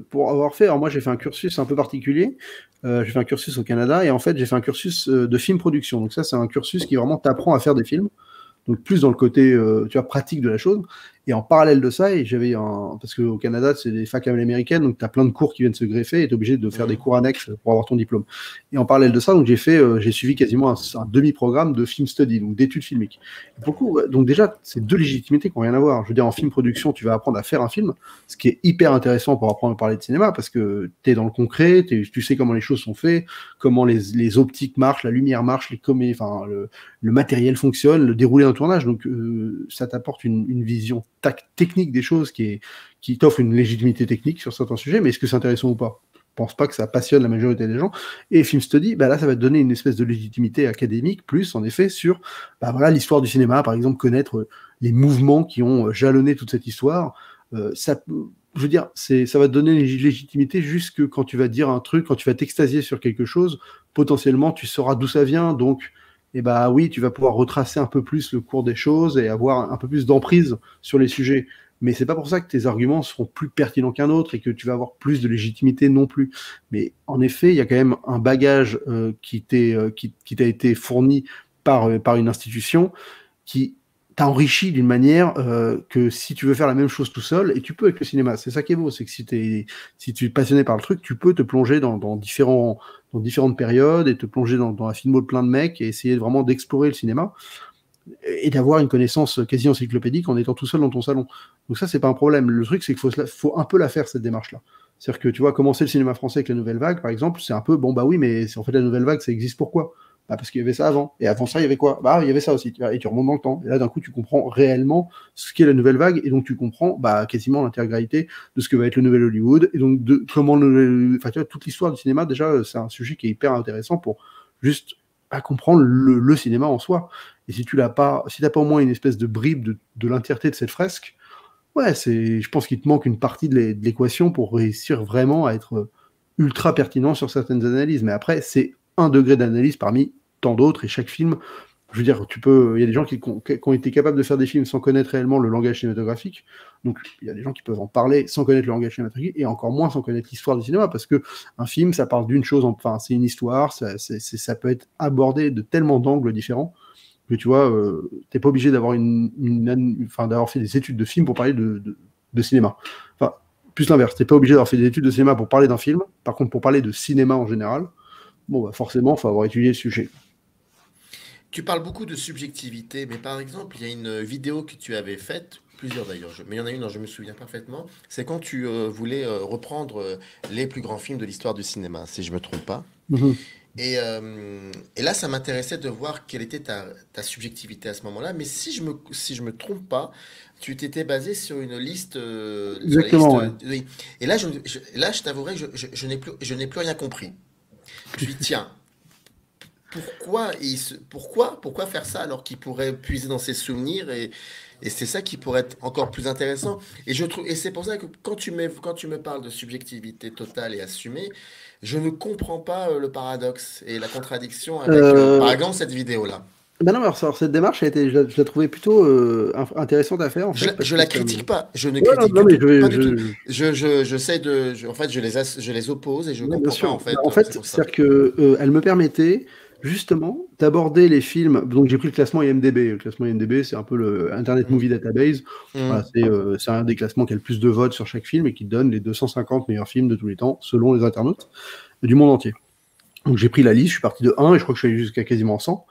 pour avoir fait, alors moi j'ai fait un cursus un peu particulier. J'ai fait un cursus au Canada et en fait j'ai fait un cursus de film production. Donc ça, c'est un cursus qui vraiment t'apprend à faire des films. Donc plus dans le côté tu vois, pratique de la chose. Et en parallèle de ça, et j'avais un... parce qu'au Canada, c'est des facs américaines, donc tu as plein de cours qui viennent se greffer et tu es obligé de faire des Mhm. cours annexes pour avoir ton diplôme. Et en parallèle de ça, donc j'ai suivi quasiment un demi-programme de film study, donc d'études filmiques. Et pour le coup, donc déjà, c'est deux légitimités qui n'ont rien à voir. Je veux dire, en film production, tu vas apprendre à faire un film, ce qui est hyper intéressant pour apprendre à parler de cinéma, parce que tu es dans le concret, tu sais comment les choses sont faites, comment les optiques marchent, la lumière marche, enfin, le matériel fonctionne, le déroulé d'un tournage. Donc, ça t'apporte une vision technique des choses qui t'offre une légitimité technique sur certains sujets. Mais est-ce que c'est intéressant ou pas? Je pense pas que ça passionne la majorité des gens. Et Film Study, bah là, ça va te donner une espèce de légitimité académique, plus en effet sur bah voilà, l'histoire du cinéma, par exemple, connaître les mouvements qui ont jalonné toute cette histoire. Ça, je veux dire, ça va te donner une légitimité jusque quand tu vas dire un truc, quand tu vas t'extasier sur quelque chose, potentiellement tu sauras d'où ça vient, donc et bah oui, tu vas pouvoir retracer un peu plus le cours des choses et avoir un peu plus d'emprise sur les sujets. Mais c'est pas pour ça que tes arguments seront plus pertinents qu'un autre et que tu vas avoir plus de légitimité non plus. Mais en effet, il y a quand même un bagage qui t'a été fourni par une institution qui t'a enrichi d'une manière que si tu veux faire la même chose tout seul, et tu peux avec le cinéma, c'est ça qui est beau, c'est que si tu es passionné par le truc, tu peux te plonger dans différentes périodes et te plonger dans la filmo de plein de mecs et essayer vraiment d'explorer le cinéma et d'avoir une connaissance quasi encyclopédique en étant tout seul dans ton salon. Donc ça, c'est pas un problème. Le truc, c'est qu'il faut un peu la faire, cette démarche-là. C'est-à-dire que tu vois, commencer le cinéma français avec la nouvelle vague, par exemple, c'est un peu, bon bah oui, mais en fait la nouvelle vague, ça existe pourquoi? Bah parce qu'il y avait ça avant. Et avant ça, il y avait quoi? Bah il y avait ça aussi. Et tu remontes dans le temps. Et là, d'un coup, tu comprends réellement ce qu'est la nouvelle vague, et donc tu comprends bah, quasiment l'intégralité de ce que va être le nouvel Hollywood, et donc de comment enfin, tu vois, toute l'histoire du cinéma, déjà, c'est un sujet qui est hyper intéressant pour juste à comprendre le cinéma en soi. Et si tu l'as pas, si t'as pas au moins une espèce de bribe de l'entièreté de cette fresque, ouais, je pense qu'il te manque une partie de l'équation pour réussir vraiment à être ultra pertinent sur certaines analyses. Mais après, c'est un degré d'analyse parmi tant d'autres, et chaque film, je veux dire, il y a des gens qui ont été capables de faire des films sans connaître réellement le langage cinématographique. Donc, il y a des gens qui peuvent en parler sans connaître le langage cinématographique, et encore moins sans connaître l'histoire du cinéma, parce que un film, ça parle d'une chose, enfin, c'est une histoire, ça peut être abordé de tellement d'angles différents que tu vois, t'es pas obligé d'avoir d'avoir fait des études de film pour parler de cinéma. Enfin, plus l'inverse, t'es pas obligé d'avoir fait des études de cinéma pour parler d'un film. Par contre, pour parler de cinéma en général, bon, bah forcément, il faut avoir étudié le sujet. Tu parles beaucoup de subjectivité, mais par exemple, il y a une vidéo que tu avais faite, plusieurs d'ailleurs, mais il y en a une dont je me souviens parfaitement, c'est quand tu voulais reprendre les plus grands films de l'histoire du cinéma, si je me trompe pas. Mhm. Et là, ça m'intéressait de voir quelle était ta subjectivité à ce moment-là, mais si je me trompe pas, tu t'étais basé sur une liste, sur la liste, Exactement, ouais. oui. Et là, là, je t'avouerai que je n'ai plus rien compris. Je me suis dit, tiens, pourquoi faire ça alors qu'il pourrait puiser dans ses souvenirs et c'est ça qui pourrait être encore plus intéressant. Et c'est pour ça que quand tu me parles de subjectivité totale et assumée, je ne comprends pas le paradoxe et la contradiction avec, par Euh, exemple, cette vidéo-là. Ben non, alors, cette démarche, je la trouvais plutôt intéressante à faire, en fait, parce Je que la ça me... critique pas, je ne Ouais, non, critique non, du mais tout, pas du tout. En fait, je les oppose et je ouais, bien comprends pas en sûr. Bah, fait. en C'est fait, pour ça. c'est-à-dire que elle me permettait justement d'aborder les films. Donc j'ai pris le classement IMDb. Le classement IMDb, c'est un peu le Internet Mm, Movie Database. Voilà, mm. c'est un des classements qui a le plus de votes sur chaque film et qui donne les 250 meilleurs films de tous les temps, selon les internautes du monde entier. Donc j'ai pris la liste, je suis parti de 1 et je crois que je suis allé jusqu'à quasiment 100.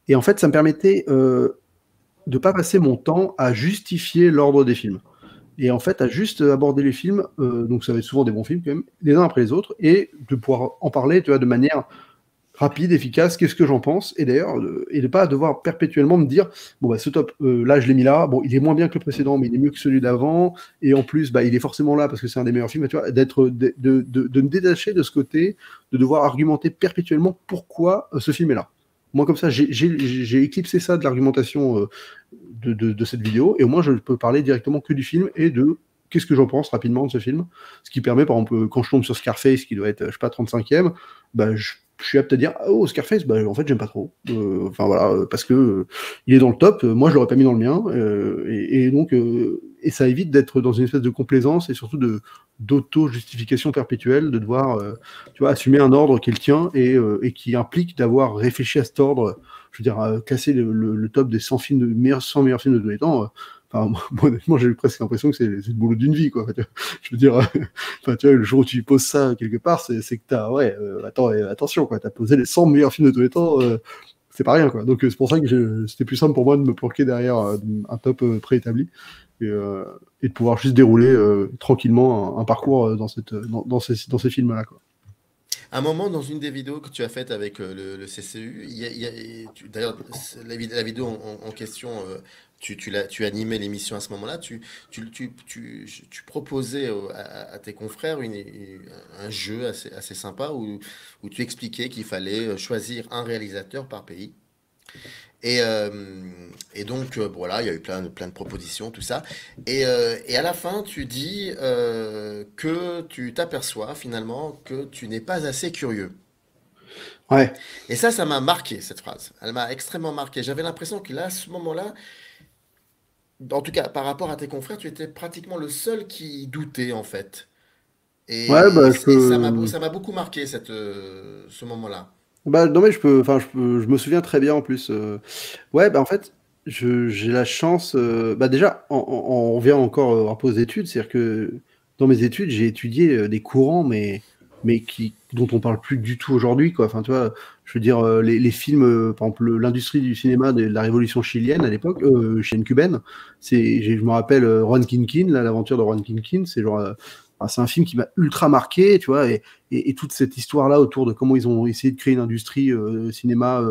Et en fait, ça me permettait de pas passer mon temps à justifier l'ordre des films. Et en fait, à juste aborder les films, donc ça va être souvent des bons films quand même, les uns après les autres, et de pouvoir en parler, tu vois, de manière rapide, efficace, qu'est-ce que j'en pense, et d'ailleurs, et de pas devoir perpétuellement me dire, bon bah ce top, là je l'ai mis là, bon il est moins bien que le précédent, mais il est mieux que celui d'avant, et en plus bah il est forcément là parce que c'est un des meilleurs films, tu vois, de me détacher de ce côté, de devoir argumenter perpétuellement pourquoi ce film est là. Moi comme ça, j'ai éclipsé ça de l'argumentation de cette vidéo, et au moins je peux parler directement que du film et de qu'est-ce que j'en pense rapidement de ce film, ce qui permet par exemple quand je tombe sur Scarface qui doit être je sais pas 35e, bah je suis apte à dire oh Scarface bah en fait j'aime pas trop enfin voilà parce que il est dans le top, moi je l'aurais pas mis dans le mien et donc et ça évite d'être dans une espèce de complaisance et surtout de d'auto-justification perpétuelle, de devoir tu vois assumer un ordre qui est le tien et qui implique d'avoir réfléchi à cet ordre, je veux dire casser le top des 100 films 100 meilleurs films de tous les temps. Enfin, moi, honnêtement, j'ai eu presque l'impression que c'est le boulot d'une vie, quoi. Je veux dire, enfin, tu vois, le jour où tu poses ça quelque part, c'est que t'as, ouais, attends, attention, quoi, t'as posé les 100 meilleurs films de tous les temps, c'est pas rien, quoi. Donc, c'est pour ça que c'était plus simple pour moi de me planquer derrière un top préétabli et de pouvoir juste dérouler tranquillement un parcours dans ces films-là, quoi. Un moment, dans une des vidéos que tu as faites avec le CCU, d'ailleurs, la vidéo en question, tu animais l'émission à ce moment-là, tu proposais à tes confrères un jeu assez sympa où tu expliquais qu'il fallait choisir un réalisateur par pays. Et, euh, et donc, voilà, il y a eu plein de propositions, tout ça. Et à la fin, tu dis que tu t'aperçois finalement que tu n'es pas assez curieux. Ouais. Et ça m'a marqué, cette phrase. Elle m'a extrêmement marqué. J'avais l'impression que là, à ce moment-là, en tout cas, par rapport à tes confrères, tu étais pratiquement le seul qui doutait, en fait. Ouais, bah, je Et peux. ça m'a beaucoup marqué, ce moment-là. Bah, non, mais enfin, je me souviens très bien en plus. Ouais, bah, en fait, j'ai la chance. Bah, déjà, on revient encore au rapport aux études, c'est-à-dire que dans mes études, j'ai étudié des courants, mais dont on parle plus du tout aujourd'hui, quoi. Enfin, tu vois, je veux dire, les films, par exemple, l'industrie du cinéma de la révolution chilienne à l'époque, chilienne cubaine, je me rappelle Juan Quinquin, là, l'aventure de Juan Quinquin, c'est genre. Enfin, c'est un film qui m'a ultra marqué, tu vois, et toute cette histoire-là autour de comment ils ont essayé de créer une industrie cinéma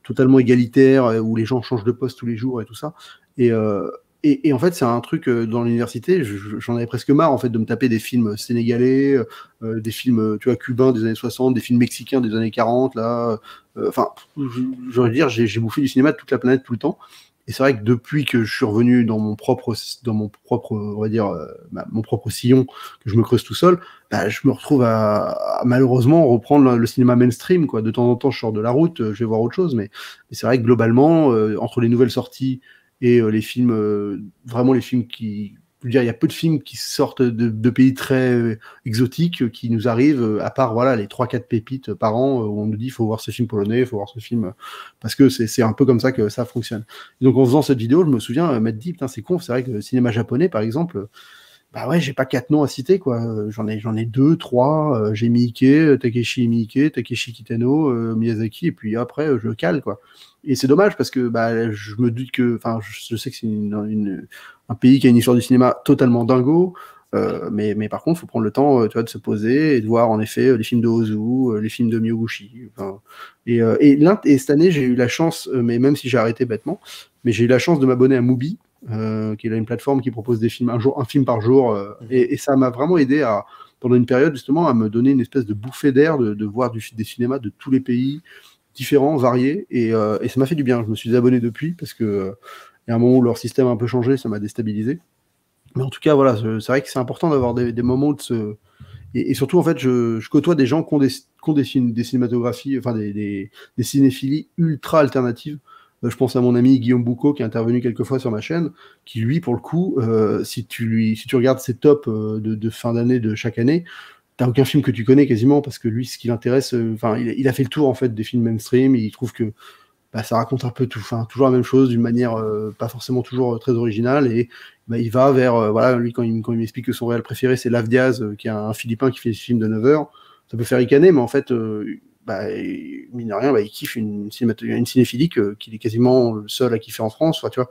totalement égalitaire, où les gens changent de poste tous les jours et tout ça. Et, euh, et en fait, c'est un truc dans l'université, j'en avais presque marre en fait de me taper des films sénégalais, des films tu vois, cubains des années 60, des films mexicains des années 40, là. Enfin, je veux dire, j'ai bouffé du cinéma de toute la planète tout le temps. Et c'est vrai que depuis que je suis revenu dans mon propre, on va dire, mon propre sillon, que je me creuse tout seul, bah, je me retrouve à malheureusement reprendre le cinéma mainstream, quoi. De temps en temps, je sors de la route, je vais voir autre chose, mais c'est vrai que globalement, entre les nouvelles sorties et les films, vraiment les films qui, je veux dire, il y a peu de films qui sortent de pays très exotiques qui nous arrivent, à part voilà les 3-4 pépites par an où on nous dit il faut voir ce film polonais, il faut voir ce film, parce que c'est un peu comme ça que ça fonctionne. Et donc en faisant cette vidéo, je me souviens m'être dit, putain, c'est con, c'est vrai que le cinéma japonais, par exemple, bah ouais, j'ai pas 4 noms à citer, quoi. J'en ai deux, trois. J'ai Miike, Takeshi Miike, Takeshi Kitano, Miyazaki, et puis après, je cale, quoi. Et c'est dommage parce que bah, je me doute que, enfin, je sais que c'est un pays qui a une histoire du cinéma totalement dingo, mais par contre, il faut prendre le temps, tu vois, de se poser et de voir en effet les films de Ozu, les films de Miyoguchi. Enfin, et cette année, j'ai eu la chance, mais même si j'ai arrêté bêtement, mais j'ai eu la chance de m'abonner à Mubi, qui est là une plateforme qui propose des films un film par jour, et ça m'a vraiment aidé pendant une période justement à me donner une espèce de bouffée d'air, de voir des cinémas de tous les pays différents, variés, et ça m'a fait du bien. Je me suis désabonné depuis parce que il y a un moment où leur système a un peu changé, ça m'a déstabilisé. Mais en tout cas, voilà, c'est vrai que c'est important d'avoir des moments de se. Et surtout, en fait, je côtoie des gens qui ont des cinématographies, enfin des cinéphilies ultra alternatives. Je pense à mon ami Guillaume Boucaud qui est intervenu quelques fois sur ma chaîne, qui lui, pour le coup, si tu regardes ses tops de fin d'année de chaque année, t'as aucun film que tu connais quasiment parce que lui, ce qui l'intéresse, enfin, il a fait le tour en fait des films mainstream. Il trouve que bah, ça raconte un peu tout, enfin, toujours la même chose d'une manière pas forcément toujours très originale, et bah, il va vers, voilà, lui quand il m'explique que son réal préféré c'est Lav Diaz, qui est un Philippin qui fait des films de 9 heures, ça peut faire ricaner, mais en fait, bah, mine de rien, bah, il kiffe une cinéphilie qu'il est quasiment le seul à kiffer en France, enfin, tu vois,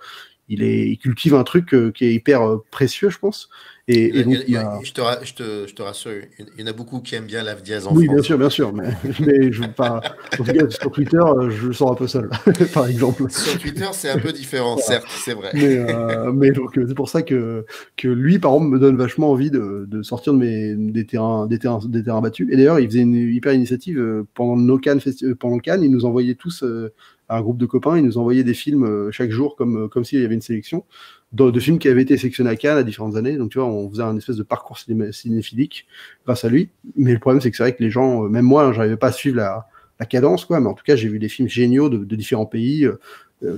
il cultive un truc qui est hyper précieux, je pense, Et donc, il y a... Je te rassure, il y en a beaucoup qui aiment bien l'Avdiaz en Oui, France. bien sûr, mais je, pas, en tout cas, sur Twitter, je le sens un peu seul, par exemple. Sur Twitter, c'est un peu différent, Voilà. certes, c'est vrai. Mais donc, c'est pour ça que lui, par exemple, me donne vachement envie de sortir des terrains battus. Et d'ailleurs, il faisait une hyper initiative pendant pendant Cannes, il nous envoyait tous, à un groupe de copains, il nous envoyait des films chaque jour, comme s'il y avait une sélection, de films qui avaient été sélectionnés à Cannes à différentes années. Donc, tu vois, on faisait un espèce de parcours cinéphilique grâce à lui. Mais le problème, c'est que c'est vrai que les gens, même moi, hein, j'arrivais pas à suivre la cadence, quoi. Mais en tout cas, j'ai vu des films géniaux de différents pays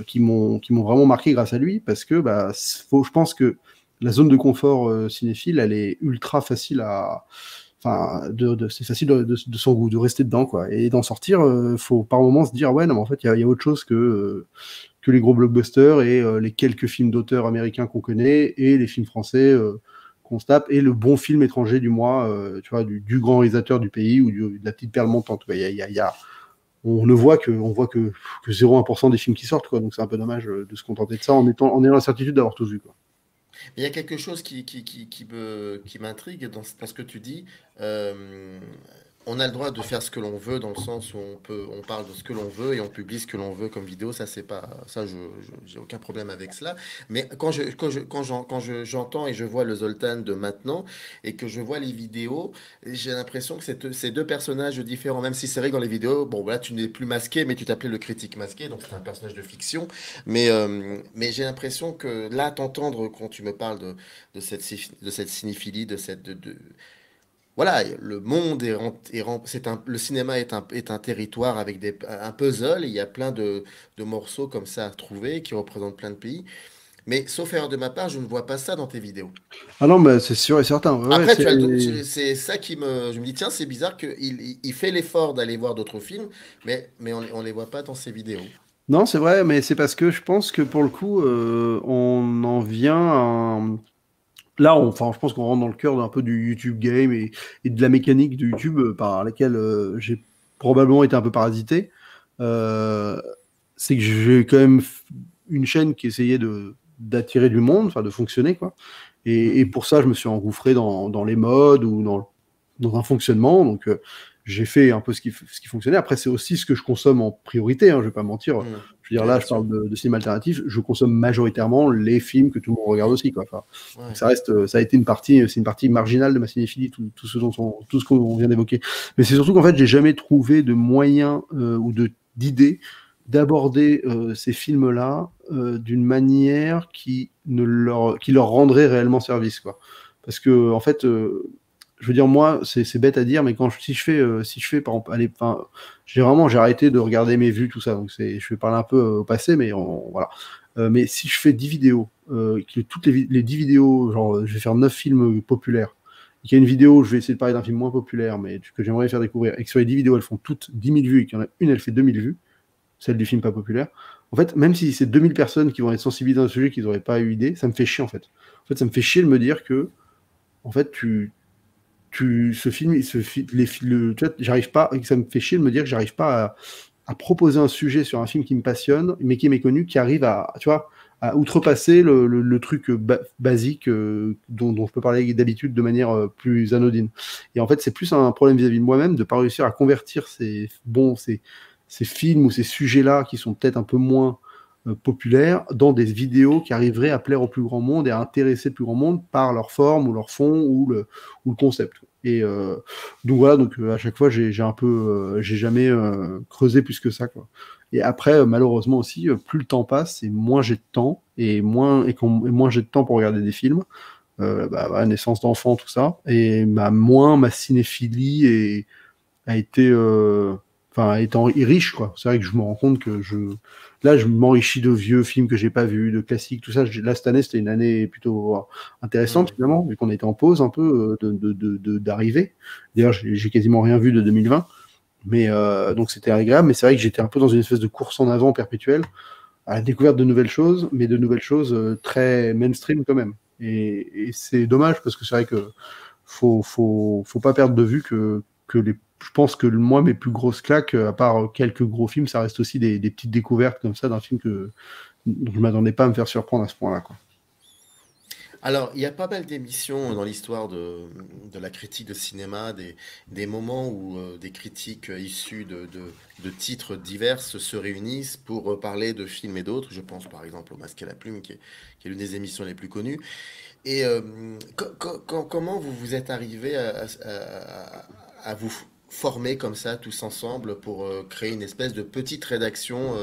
qui m'ont vraiment marqué grâce à lui, parce que je pense que la zone de confort cinéphile, elle est ultra facile à... Enfin, c'est facile de son goût, de rester dedans, quoi. Et d'en sortir, faut par moments se dire, ouais, non, mais en fait, il y a autre chose que les gros blockbusters et les quelques films d'auteurs américains qu'on connaît et les films français qu'on se tape et le bon film étranger du mois, tu vois, du grand réalisateur du pays ou de la petite perle montante. On ne voit que 0,1% des films qui sortent, quoi. Donc c'est un peu dommage de se contenter de ça en ayant l'incertitude d'avoir tout vu, quoi. Il y a quelque chose qui m'intrigue dans ce que tu dis. Euh, on a le droit de faire ce que l'on veut dans le sens où on parle de ce que l'on veut et on publie ce que l'on veut comme vidéo. Ça, c'est pas, ça, j'ai aucun problème avec cela. Mais j'entends et je vois le Zoltan de maintenant et que je vois les vidéos, j'ai l'impression que c'est deux personnages différents. Même si c'est vrai que dans les vidéos, bon, voilà, tu n'es plus masqué, mais tu t'appelais le critique masqué, donc c'est un personnage de fiction. Mais j'ai l'impression que là, t'entendre quand tu me parles de cette cinéphilie, voilà, le monde le cinéma est un territoire avec un puzzle, et il y a plein de morceaux comme ça à trouver qui représentent plein de pays. Mais sauf erreur de ma part, je ne vois pas ça dans tes vidéos. Ah non, mais c'est sûr et certain. Ouais, Après, c'est ça je me dis, tiens, c'est bizarre il fait l'effort d'aller voir d'autres films, mais on les voit pas dans ses vidéos. Non, c'est vrai, mais c'est parce que je pense que pour le coup, on en vient à... Là, enfin, je pense qu'on rentre dans le cœur d'un peu du YouTube game et de la mécanique de YouTube par laquelle j'ai probablement été un peu parasité. Euh, c'est que j'ai quand même une chaîne qui essayait d'attirer du monde, enfin de fonctionner, quoi. Et pour ça, je me suis engouffré dans les modes ou dans un fonctionnement. Donc, j'ai fait un peu ce qui fonctionnait. Après, c'est aussi ce que je consomme en priorité, hein, je vais pas mentir. Je veux dire, Ouais, là, bien je sûr. parle de cinéma alternatif. Je consomme majoritairement les films que tout le monde regarde aussi, quoi. Enfin, Ouais. ça a été c'est une partie marginale de ma cinéphilie, tout ce qu'on vient d'évoquer. Mais c'est surtout qu'en fait, j'ai jamais trouvé de moyen ou d'idée d'aborder ces films-là d'une manière qui leur rendrait réellement service, quoi. Parce que, en fait, je veux dire, moi, c'est bête à dire, mais si je fais, par exemple, allez, enfin, j'ai arrêté de regarder mes vues, tout ça, donc je vais parler un peu au passé, mais voilà. Mais si je fais 10 vidéos, que toutes les 10 vidéos, genre, je vais faire 9 films populaires, et qu'il y a une vidéo, je vais essayer de parler d'un film moins populaire, mais que j'aimerais faire découvrir, et que sur les 10 vidéos, elles font toutes 10 000 vues, et qu'il y en a une, elle fait 2000 vues, celle du film pas populaire. En fait, même si c'est 2000 personnes qui vont être sensibilisées à un sujet qu'ils n'auraient pas eu idée, ça me fait chier, en fait. En fait, ça me fait chier de me dire que, en fait, ce film, tu vois, j'arrive pas, et que ça me fait chier de me dire que j'arrive pas à proposer un sujet sur un film qui me passionne, mais qui est méconnu, qui arrive à, tu vois, à outrepasser le truc basique dont je peux parler d'habitude de manière plus anodine. Et en fait, c'est plus un problème vis-à-vis de moi-même de pas réussir à convertir ces films ou ces sujets-là qui sont peut-être un peu moins populaires dans des vidéos qui arriveraient à plaire au plus grand monde et à intéresser le plus grand monde par leur forme ou leur fond ou le concept. Et donc voilà, à chaque fois j'ai jamais creusé plus que ça, quoi. Et après malheureusement aussi, plus le temps passe et moins j'ai de temps et moins j'ai de temps pour regarder des films. Naissance d'enfants, tout ça, et moins ma cinéphilie a été étant riche, quoi. C'est vrai que je me rends compte que là je m'enrichis de vieux films que j'ai pas vus, de classiques, tout ça. Là cette année c'était une année plutôt intéressante finalement, vu qu'on était en pause un peu d'arrivée. D'ailleurs j'ai quasiment rien vu de 2020, mais donc c'était agréable. Mais c'est vrai que j'étais un peu dans une espèce de course en avant perpétuelle à la découverte de nouvelles choses, mais de nouvelles choses très mainstream quand même. Et c'est dommage parce que c'est vrai que faut pas perdre de vue que je pense que moi, mes plus grosses claques, à part quelques gros films, ça reste aussi des petites découvertes comme ça d'un film dont je ne m'attendais pas à me faire surprendre à ce point-là, quoi. Alors, il y a pas mal d'émissions dans l'histoire de la critique de cinéma, des moments où des critiques issues de titres divers se réunissent pour parler de films et d'autres. Je pense par exemple au Masque à la Plume, qui est l'une des émissions les plus connues. Et comment vous vous êtes arrivé à vous former comme ça, tous ensemble, pour créer une espèce de petite rédaction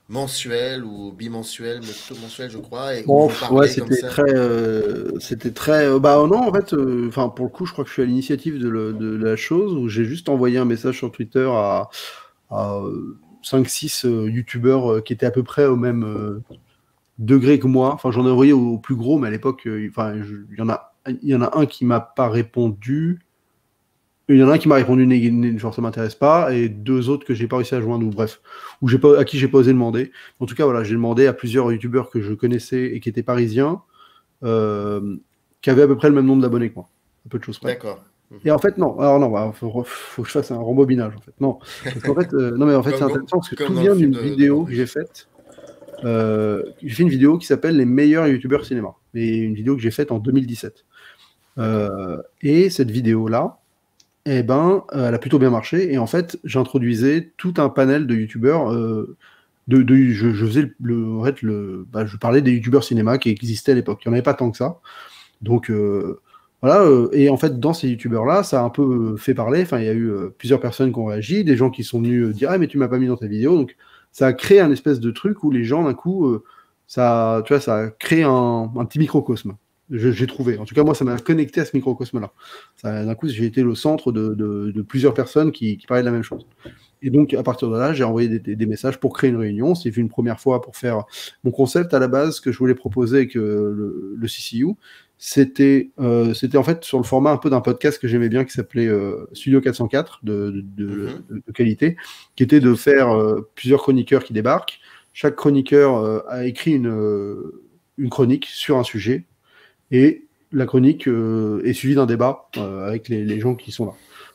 mensuelle ou bimensuelle, mais plutôt mensuelle, je crois, et où Bon, vous ouais, parlez comme ça? c'était très, bah non, en fait, enfin pour le coup, je crois que je suis à l'initiative de la chose où j'ai juste envoyé un message sur Twitter à 5-6 youtubeurs qui étaient à peu près au même degré que moi. Enfin, j'en ai envoyé au plus gros, mais à l'époque, enfin, il y en a un qui m'a pas répondu. Il y en a un qui m'a répondu genre ça m'intéresse pas, et deux autres que j'ai pas réussi à joindre, ou bref, ou j'ai pas, à qui j'ai pas osé demander. En tout cas, voilà, j'ai demandé à plusieurs youtubeurs que je connaissais et qui étaient parisiens, euh, qui avaient à peu près le même nombre d'abonnés que moi, un peu de choses près. D'accord. Et Mhm. en fait, non, alors non, bah, faut que je fasse un rembobinage, en fait. Non, parce qu'en fait, non, mais en fait, c'est intéressant parce que Comme tout dans le vient film d'une de vidéo que Landry. j'ai faite. J'ai fait une vidéo qui s'appelle Les meilleurs youtubeurs cinéma, et une vidéo que j'ai faite en 2017. D'accord. Et cette vidéo-là, eh ben, elle a plutôt bien marché. Et en fait, j'introduisais tout un panel de youtubeurs. Je faisais en fait, bah, je parlais des youtubeurs cinéma qui existaient à l'époque. Il n'y en avait pas tant que ça. Donc, voilà. Et en fait, dans ces youtubeurs-là, ça a un peu fait parler. Enfin, il y a eu plusieurs personnes qui ont réagi, des gens qui sont venus dire ah, mais tu m'as pas mis dans ta vidéo. Donc, ça a créé un espèce de truc où les gens, d'un coup, tu vois, ça a créé un petit microcosme. J'ai trouvé. En tout cas, moi, ça m'a connecté à ce microcosme-là. D'un coup, j'ai été le centre de plusieurs personnes qui parlaient de la même chose. Et donc, à partir de là, j'ai envoyé des messages pour créer une réunion. On s'est vu une première fois pour faire mon concept à la base, que je voulais proposer avec le CCU. C'était en fait sur le format un peu d'un podcast que j'aimais bien qui s'appelait Studio 404 Mhm. de qualité, qui était de faire plusieurs chroniqueurs qui débarquent. Chaque chroniqueur a écrit une chronique sur un sujet et la chronique est suivie d'un débat avec les gens qui sont là.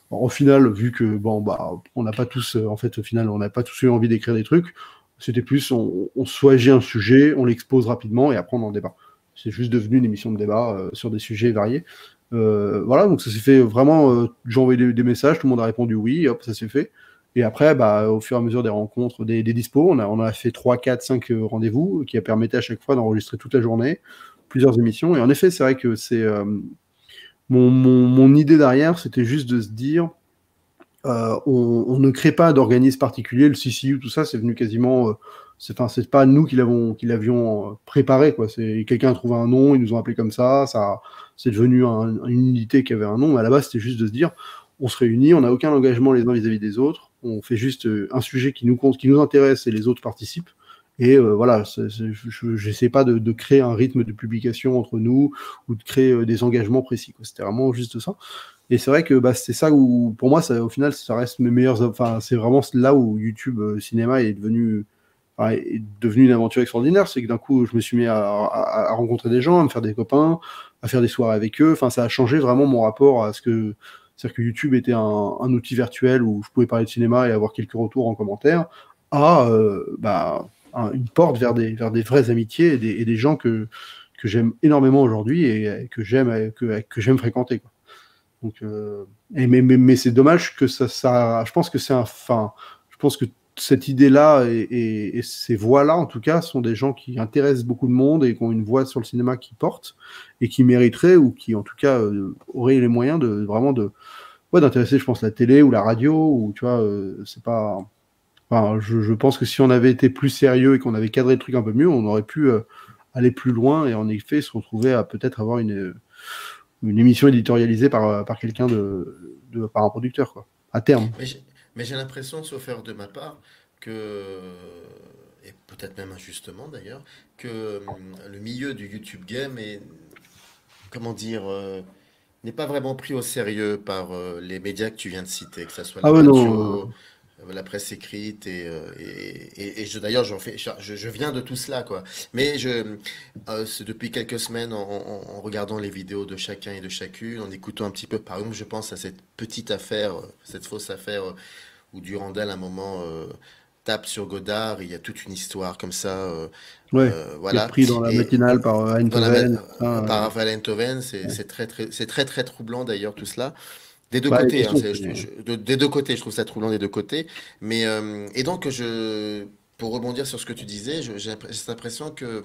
Alors, au final, vu que bon bah on n'a pas tous en fait au final on n'a pas tous eu envie d'écrire des trucs, c'était plus on choisit un sujet, on l'expose rapidement et après on en débat. C'est juste devenu une émission de débat sur des sujets variés. Voilà, donc ça s'est fait vraiment. J'ai envoyé des messages, tout le monde a répondu oui, hop, ça s'est fait. Et après, bah, au fur et à mesure des rencontres, des dispos, on a fait 3, 4, 5 rendez-vous qui a permis à chaque fois d'enregistrer toute la journée, plusieurs émissions. Et en effet, c'est vrai que c'est mon idée derrière, c'était juste de se dire, on ne crée pas d'organisme particulier, le CCU, tout ça, c'est venu quasiment. C'est pas nous qui l'avions préparé, quoi. C'est quelqu'un a trouvé un nom, ils nous ont appelé comme ça c'est devenu une unité qui avait un nom. Mais à la base, c'était juste de se dire, on se réunit, on n'a aucun engagement les uns vis-à-vis des autres, on fait juste un sujet qui nous compte, qui nous intéresse et les autres participent. Et voilà, j'essaie pas de créer un rythme de publication entre nous ou de créer des engagements précis, quoi. C'était vraiment juste ça. Et c'est vrai que bah, c'est ça où, pour moi, ça, au final, ça reste mes meilleurs. Enfin, c'est vraiment là où YouTube Cinéma est devenu une aventure extraordinaire. C'est que d'un coup, je me suis mis à rencontrer des gens, à me faire des copains, à faire des soirées avec eux. Enfin, ça a changé vraiment mon rapport à ce que. C'est-à-dire que YouTube était un outil virtuel où je pouvais parler de cinéma et avoir quelques retours en commentaire, à bah, une porte vers des vraies amitiés et des gens que j'aime énormément aujourd'hui et que j'aime fréquenter, quoi. Donc, mais c'est dommage que je pense que enfin, je pense que cette idée-là et ces voix-là, en tout cas, sont des gens qui intéressent beaucoup de monde et qui ont une voix sur le cinéma qui porte et qui mériteraient ou qui, en tout cas, auraient les moyens de vraiment ouais, d'intéresser, je pense, la télé ou la radio ou tu vois, c'est pas. Enfin, je pense que si on avait été plus sérieux et qu'on avait cadré le truc un peu mieux, on aurait pu aller plus loin et en effet se retrouver à peut-être avoir une émission éditorialisée par quelqu'un par un producteur, quoi, à terme. Mais j'ai l'impression, sauf erreur de ma part, que, et peut-être même injustement d'ailleurs, que le milieu du YouTube game est, comment dire, n'est pas vraiment pris au sérieux par les médias que tu viens de citer, que ce soit Ah la ouais, radio, non. la presse écrite, d'ailleurs, je viens de tout cela, quoi. Mais c'est depuis quelques semaines, en regardant les vidéos de chacun et de chacune, en écoutant un petit peu, par exemple, je pense à cette petite affaire, cette fausse affaire où Durandal, à un moment, tapes sur Godard, il y a toute une histoire comme ça, Ouais, qui est voilà. repris dans la Et matinale par dans la ma- Eindhoven. par Raphaël Enthoven, c'est très très troublant d'ailleurs tout cela. Des deux Bah, de toute côtés, hein, façon, des deux côtés, je trouve ça troublant des deux côtés. Mais et donc pour rebondir sur ce que tu disais, j'ai cette impression que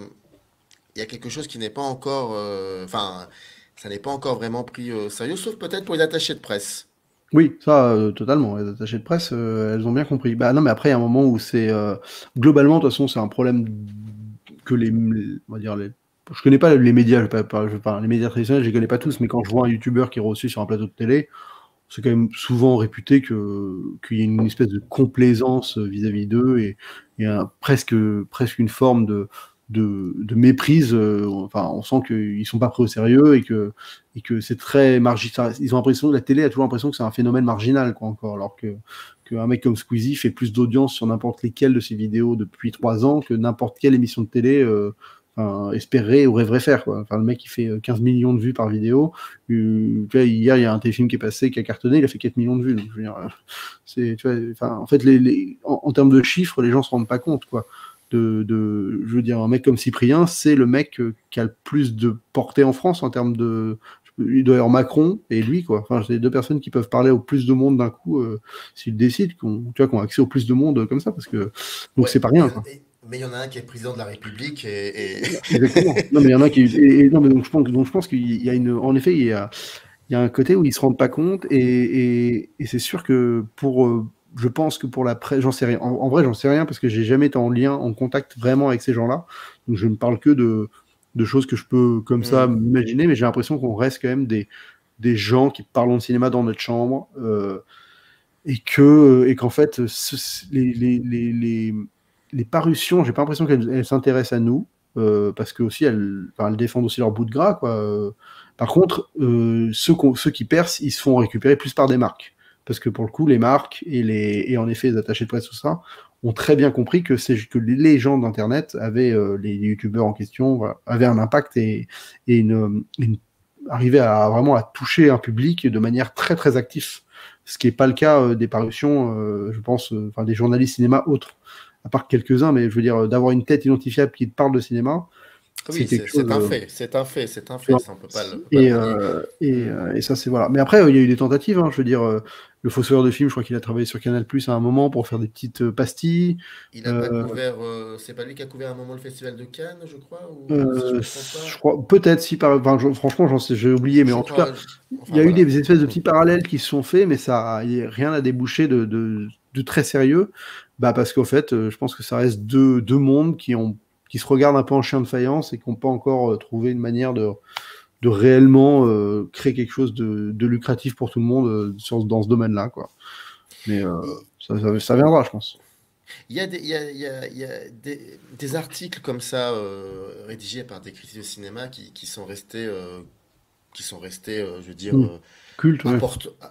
il y a quelque chose qui n'est pas encore, enfin, ça n'est pas encore vraiment pris au sérieux, sauf peut-être pour les attachés de presse. oui, ça, totalement. Les attachées de presse, elles ont bien compris. Bah non, mais après, il y a un moment où c'est globalement, de toute façon, c'est un problème que on va dire je connais pas les médias, les médias traditionnels, je les connais pas tous, mais quand je vois un youtubeur qui est reçu sur un plateau de télé, c'est quand même souvent réputé qu'il y a une espèce de complaisance vis-à-vis d'eux et presque une forme de méprise. Enfin, on sent qu'ils sont pas pris au sérieux et que c'est très marginal. Ils ont l'impression, la télé a toujours l'impression que c'est un phénomène marginal, quoi, encore, alors qu'un mec comme Squeezie fait plus d'audience sur n'importe lesquelles de ses vidéos depuis 3 ans que n'importe quelle émission de télé enfin, espérerait ou rêverait faire, quoi. Enfin, le mec, il fait 15 millions de vues par vidéo. Tu vois, hier, il y a un téléfilm qui est passé, qui a cartonné, il a fait 4 millions de vues. Donc, je veux dire, tu vois, enfin, en fait, en termes de chiffres, les gens se rendent pas compte, quoi. Je veux dire, un mec comme Cyprien, c'est le mec qui a le plus de portée en France en termes de. Il doit y avoir Macron et lui, quoi. Enfin, c'est les deux personnes qui peuvent parler au plus de monde d'un coup, s'ils décident, tu vois, qu'on a accès au plus de monde comme ça, parce que. Donc, Ouais, c'est pas rien, quoi. mais il y en a un qui est président de la République Exactement. Non, mais il y en a qui. Non, mais donc je pense qu'il y a une. En effet, il y a un côté où ils se rendent pas compte et c'est sûr que je pense que pour la presse, j'en sais rien. En vrai, j'en sais rien parce que j'ai jamais été en lien, en contact vraiment avec ces gens-là. Donc je ne parle que de choses que je peux comme ça Hmm. m'imaginer, mais j'ai l'impression qu'on reste quand même des gens qui parlent de cinéma dans notre chambre et qu'en fait, les parutions, j'ai pas l'impression qu'elles s'intéressent à nous, parce que aussi enfin, elles défendent aussi leur bout de gras, quoi. Par contre, ceux qui percent, ils se font récupérer plus par des marques. Parce que pour le coup, les marques et en effet les attachés de presse, tout ça, ont très bien compris que les gens d'Internet avaient, les youtubeurs en question, voilà, avaient un impact et arrivaient à vraiment à toucher un public de manière très très active. Ce qui n'est pas le cas des parutions, je pense, enfin des journalistes cinéma autres, à part quelques-uns, mais je veux dire, d'avoir une tête identifiable qui te parle de cinéma, c'est Oui, quelque chose. c'est un fait, c'est un fait, c'est un Tu fait, vois. ça on peut pas le Et, renier. Hmm. et ça, c'est voilà. Mais après, il y a eu des tentatives, hein, je veux dire, le Fossoyeur de film, je crois qu'il a travaillé sur Canal Plus à un moment pour faire des petites pastilles. Il a pas Euh, couvert, c'est pas lui qui a couvert un moment le festival de Cannes, je crois, ou si je me trompe je pas. crois, peut-être si enfin, franchement, j'ai oublié, mais Je en tout cas, crois, il enfin y a eu voilà. des espèces de petits parallèles qui se sont faits, mais rien n'a débouché de très sérieux. Bah, parce qu'en fait, je pense que ça reste deux mondes qui se regardent un peu en chien de faïence et qui n'ont pas encore trouvé une manière de réellement créer quelque chose de lucratif pour tout le monde dans ce domaine-là, quoi. Mais Il, ça viendra, je pense. il y a il y a des articles comme ça rédigés par des critiques de cinéma qui sont restés, je veux dire, Mm. Culte, ouais.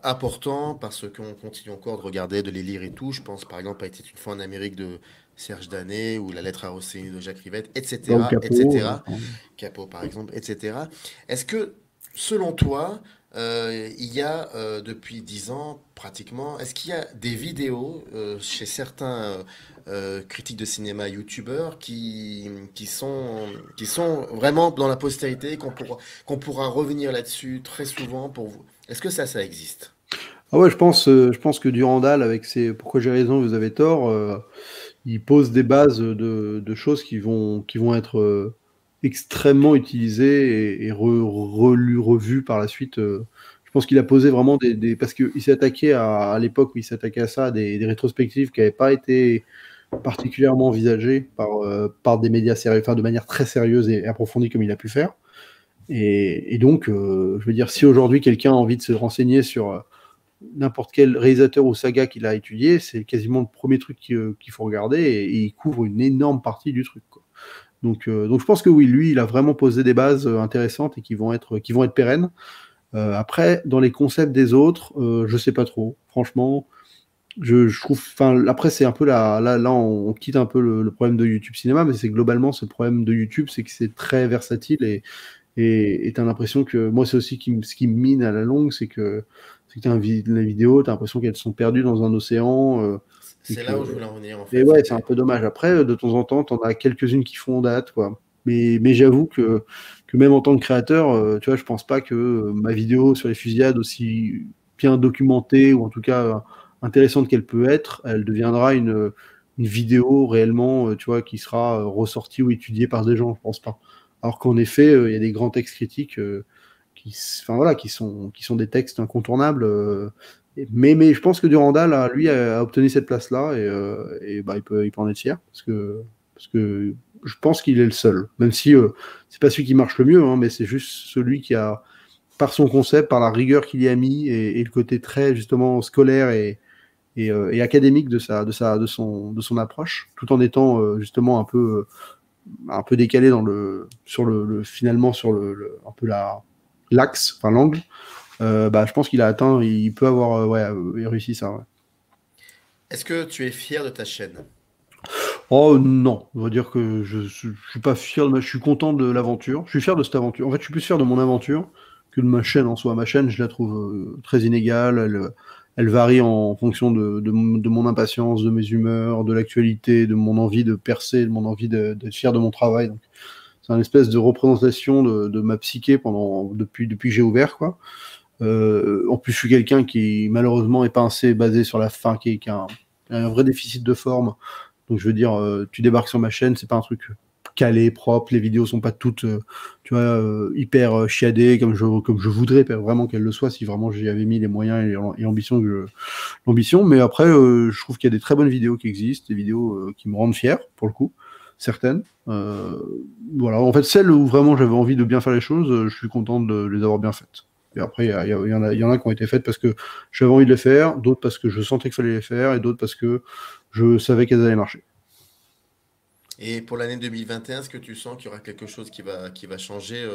importants parce qu'on continue encore de regarder, de les lire et tout. Je pense par exemple à Était une fois en Amérique de Serge Danet ou La lettre à Rossini de Jacques Rivette, Là, au etc., capot. etc. Capot par exemple, etc. Est-ce que, selon toi, il y a depuis 10 ans pratiquement, est-ce qu'il y a des vidéos chez certains critiques de cinéma youtubeurs qui sont vraiment dans la postérité, qu'on pourra revenir là-dessus très souvent pour vous? Est-ce que ça existe? Ah ouais, je pense que Durandal, avec ses Pourquoi j'ai raison, vous avez tort, il pose des bases de choses qui vont être extrêmement utilisées et relues, revues par la suite. Je pense qu'il a posé vraiment parce qu'il s'est attaqué à l'époque où il s'attaquait à ça, des rétrospectives qui n'avaient pas été particulièrement envisagées par des médias sérieux, enfin de manière très sérieuse et approfondie comme il a pu faire. Et donc, je veux dire, si aujourd'hui quelqu'un a envie de se renseigner sur n'importe quel réalisateur ou saga qu'il a étudié, c'est quasiment le premier truc qu'il faut regarder et il couvre une énorme partie du truc, quoi. Donc je pense que oui, lui, il a vraiment posé des bases intéressantes et qui vont être pérennes. Après, dans les concepts des autres, je sais pas trop. Franchement, je trouve. Enfin, après, c'est un peu là, on quitte un peu le problème de YouTube Cinéma, mais c'est globalement ce problème de YouTube, c'est que c'est très versatile et t'as l'impression que moi c'est aussi ce qui me mine à la longue, c'est que t'as la vidéo, t'as l'impression qu'elles sont perdues dans un océan. Et C'est que, là où je voulais en venir, en et fait. ouais, c'est un C'était. peu dommage. Après, de temps en temps, t'en as quelques-unes qui font date, quoi. Mais j'avoue que même en tant que créateur, tu vois, je pense pas que ma vidéo sur les fusillades, aussi bien documentée, ou en tout cas intéressante qu'elle peut être, elle deviendra une vidéo réellement, tu vois, qui sera ressortie ou étudiée par des gens, je pense pas. Alors qu'en effet, il y a des grands textes critiques enfin, voilà, qui sont des textes incontournables. Mais je pense que Durandal, lui, a obtenu cette place-là et bah, il peut en être fier parce que je pense qu'il est le seul. Même si c'est pas celui qui marche le mieux, hein, mais c'est juste celui qui a, par son concept, par la rigueur qu'il y a mis et le côté très justement scolaire et académique de son approche, tout en étant justement un peu décalé finalement sur un peu l'axe, enfin l'angle. Bah, je pense qu'il a atteint, il peut avoir réussi ça. Ouais. Est-ce que tu es fier de ta chaîne? Oh non, on va dire que je suis pas fier je suis content de l'aventure. Je suis fier de cette aventure. En fait, je suis plus fier de mon aventure que de ma chaîne en soi. Ma chaîne, je la trouve très inégale. Elle varie en fonction de mon impatience, de mes humeurs, de l'actualité, de mon envie de percer, de mon envie d'être fier de mon travail. Donc, c'est une espèce de représentation de ma psyché depuis que j'ai ouvert, quoi. En plus, je suis quelqu'un qui malheureusement est pas assez basé sur la fin, qui a un vrai déficit de forme. Donc je veux dire, tu débarques sur ma chaîne, c'est pas un truc calé, propre, les vidéos sont pas toutes, tu vois, hyper chiadées comme je voudrais vraiment qu'elles le soient, si vraiment j'y avais mis les moyens et l'ambition. Mais après, je trouve qu'il y a des très bonnes vidéos qui existent, des vidéos qui me rendent fier, pour le coup, certaines. Voilà, en fait, celles où vraiment j'avais envie de bien faire les choses, je suis content de les avoir bien faites. Et après, il y en a qui ont été faites parce que j'avais envie de les faire, d'autres parce que je sentais qu'il fallait les faire, et d'autres parce que je savais qu'elles allaient marcher. Et pour l'année 2021, est-ce que tu sens qu'il y aura quelque chose qui va changer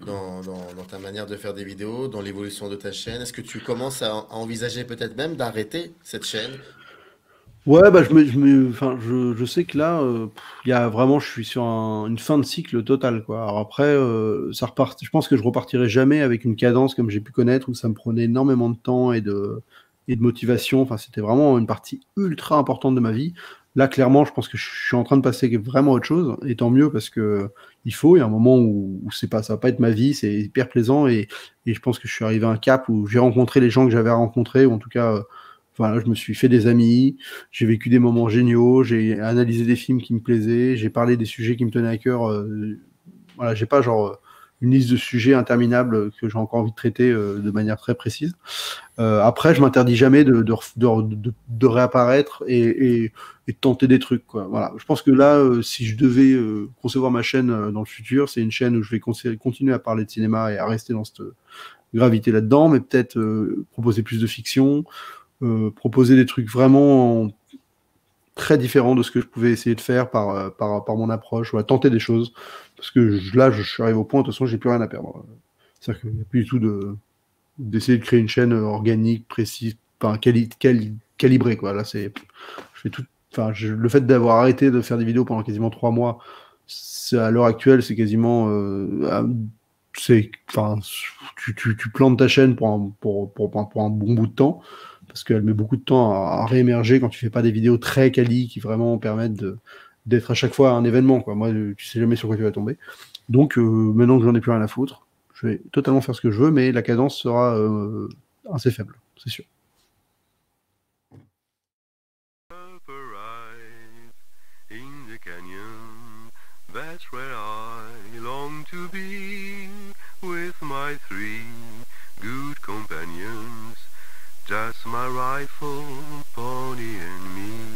dans ta manière de faire des vidéos, dans l'évolution de ta chaîne? Est-ce que tu commences à envisager peut-être même d'arrêter cette chaîne? Ouais, bah enfin, je sais que là, il y a vraiment, je suis sur une fin de cycle totale, quoi. Alors après, je pense que je repartirai jamais avec une cadence comme j'ai pu connaître où ça me prenait énormément de temps et de motivation. Enfin, c'était vraiment une partie ultra importante de ma vie. Là, clairement, je pense que je suis en train de passer vraiment à autre chose, et tant mieux parce que il y a un moment où ça va pas être ma vie, c'est hyper plaisant et je pense que je suis arrivé à un cap où j'ai rencontré les gens que j'avais à rencontrer, ou en tout cas, voilà, je me suis fait des amis, j'ai vécu des moments géniaux, j'ai analysé des films qui me plaisaient, j'ai parlé des sujets qui me tenaient à cœur. Voilà, j'ai pas genre une liste de sujets interminables que j'ai encore envie de traiter de manière très précise. Après, je m'interdis jamais de réapparaître et de tenter des trucs, quoi. Voilà. Je pense que là, si je devais concevoir ma chaîne dans le futur, c'est une chaîne où je vais continuer à parler de cinéma et à rester dans cette gravité là-dedans, mais peut-être proposer plus de fiction, proposer des trucs vraiment très différents de ce que je pouvais essayer de faire par mon approche, ou à tenter des choses. Parce que là, je suis arrivé au point, de toute façon, j'ai plus rien à perdre. C'est-à-dire qu'il n'y a plus du tout d'essayer de créer une chaîne organique, précise, enfin, calibrée, quoi. Là, je fais tout, enfin, le fait d'avoir arrêté de faire des vidéos pendant quasiment 3 mois, à l'heure actuelle, c'est quasiment, enfin, tu plantes ta chaîne pour un bon bout de temps, parce qu'elle met beaucoup de temps à réémerger quand tu fais pas des vidéos très quali qui vraiment permettent d'être à chaque fois un événement, quoi. Moi, tu sais jamais sur quoi tu vas tomber. Donc, maintenant que j'en ai plus rien à foutre, je vais totalement faire ce que je veux, mais la cadence sera assez faible, c'est sûr. Arrive in the canyon, that's where I long to be, with my 3 good companions, just my rifle, pony and me.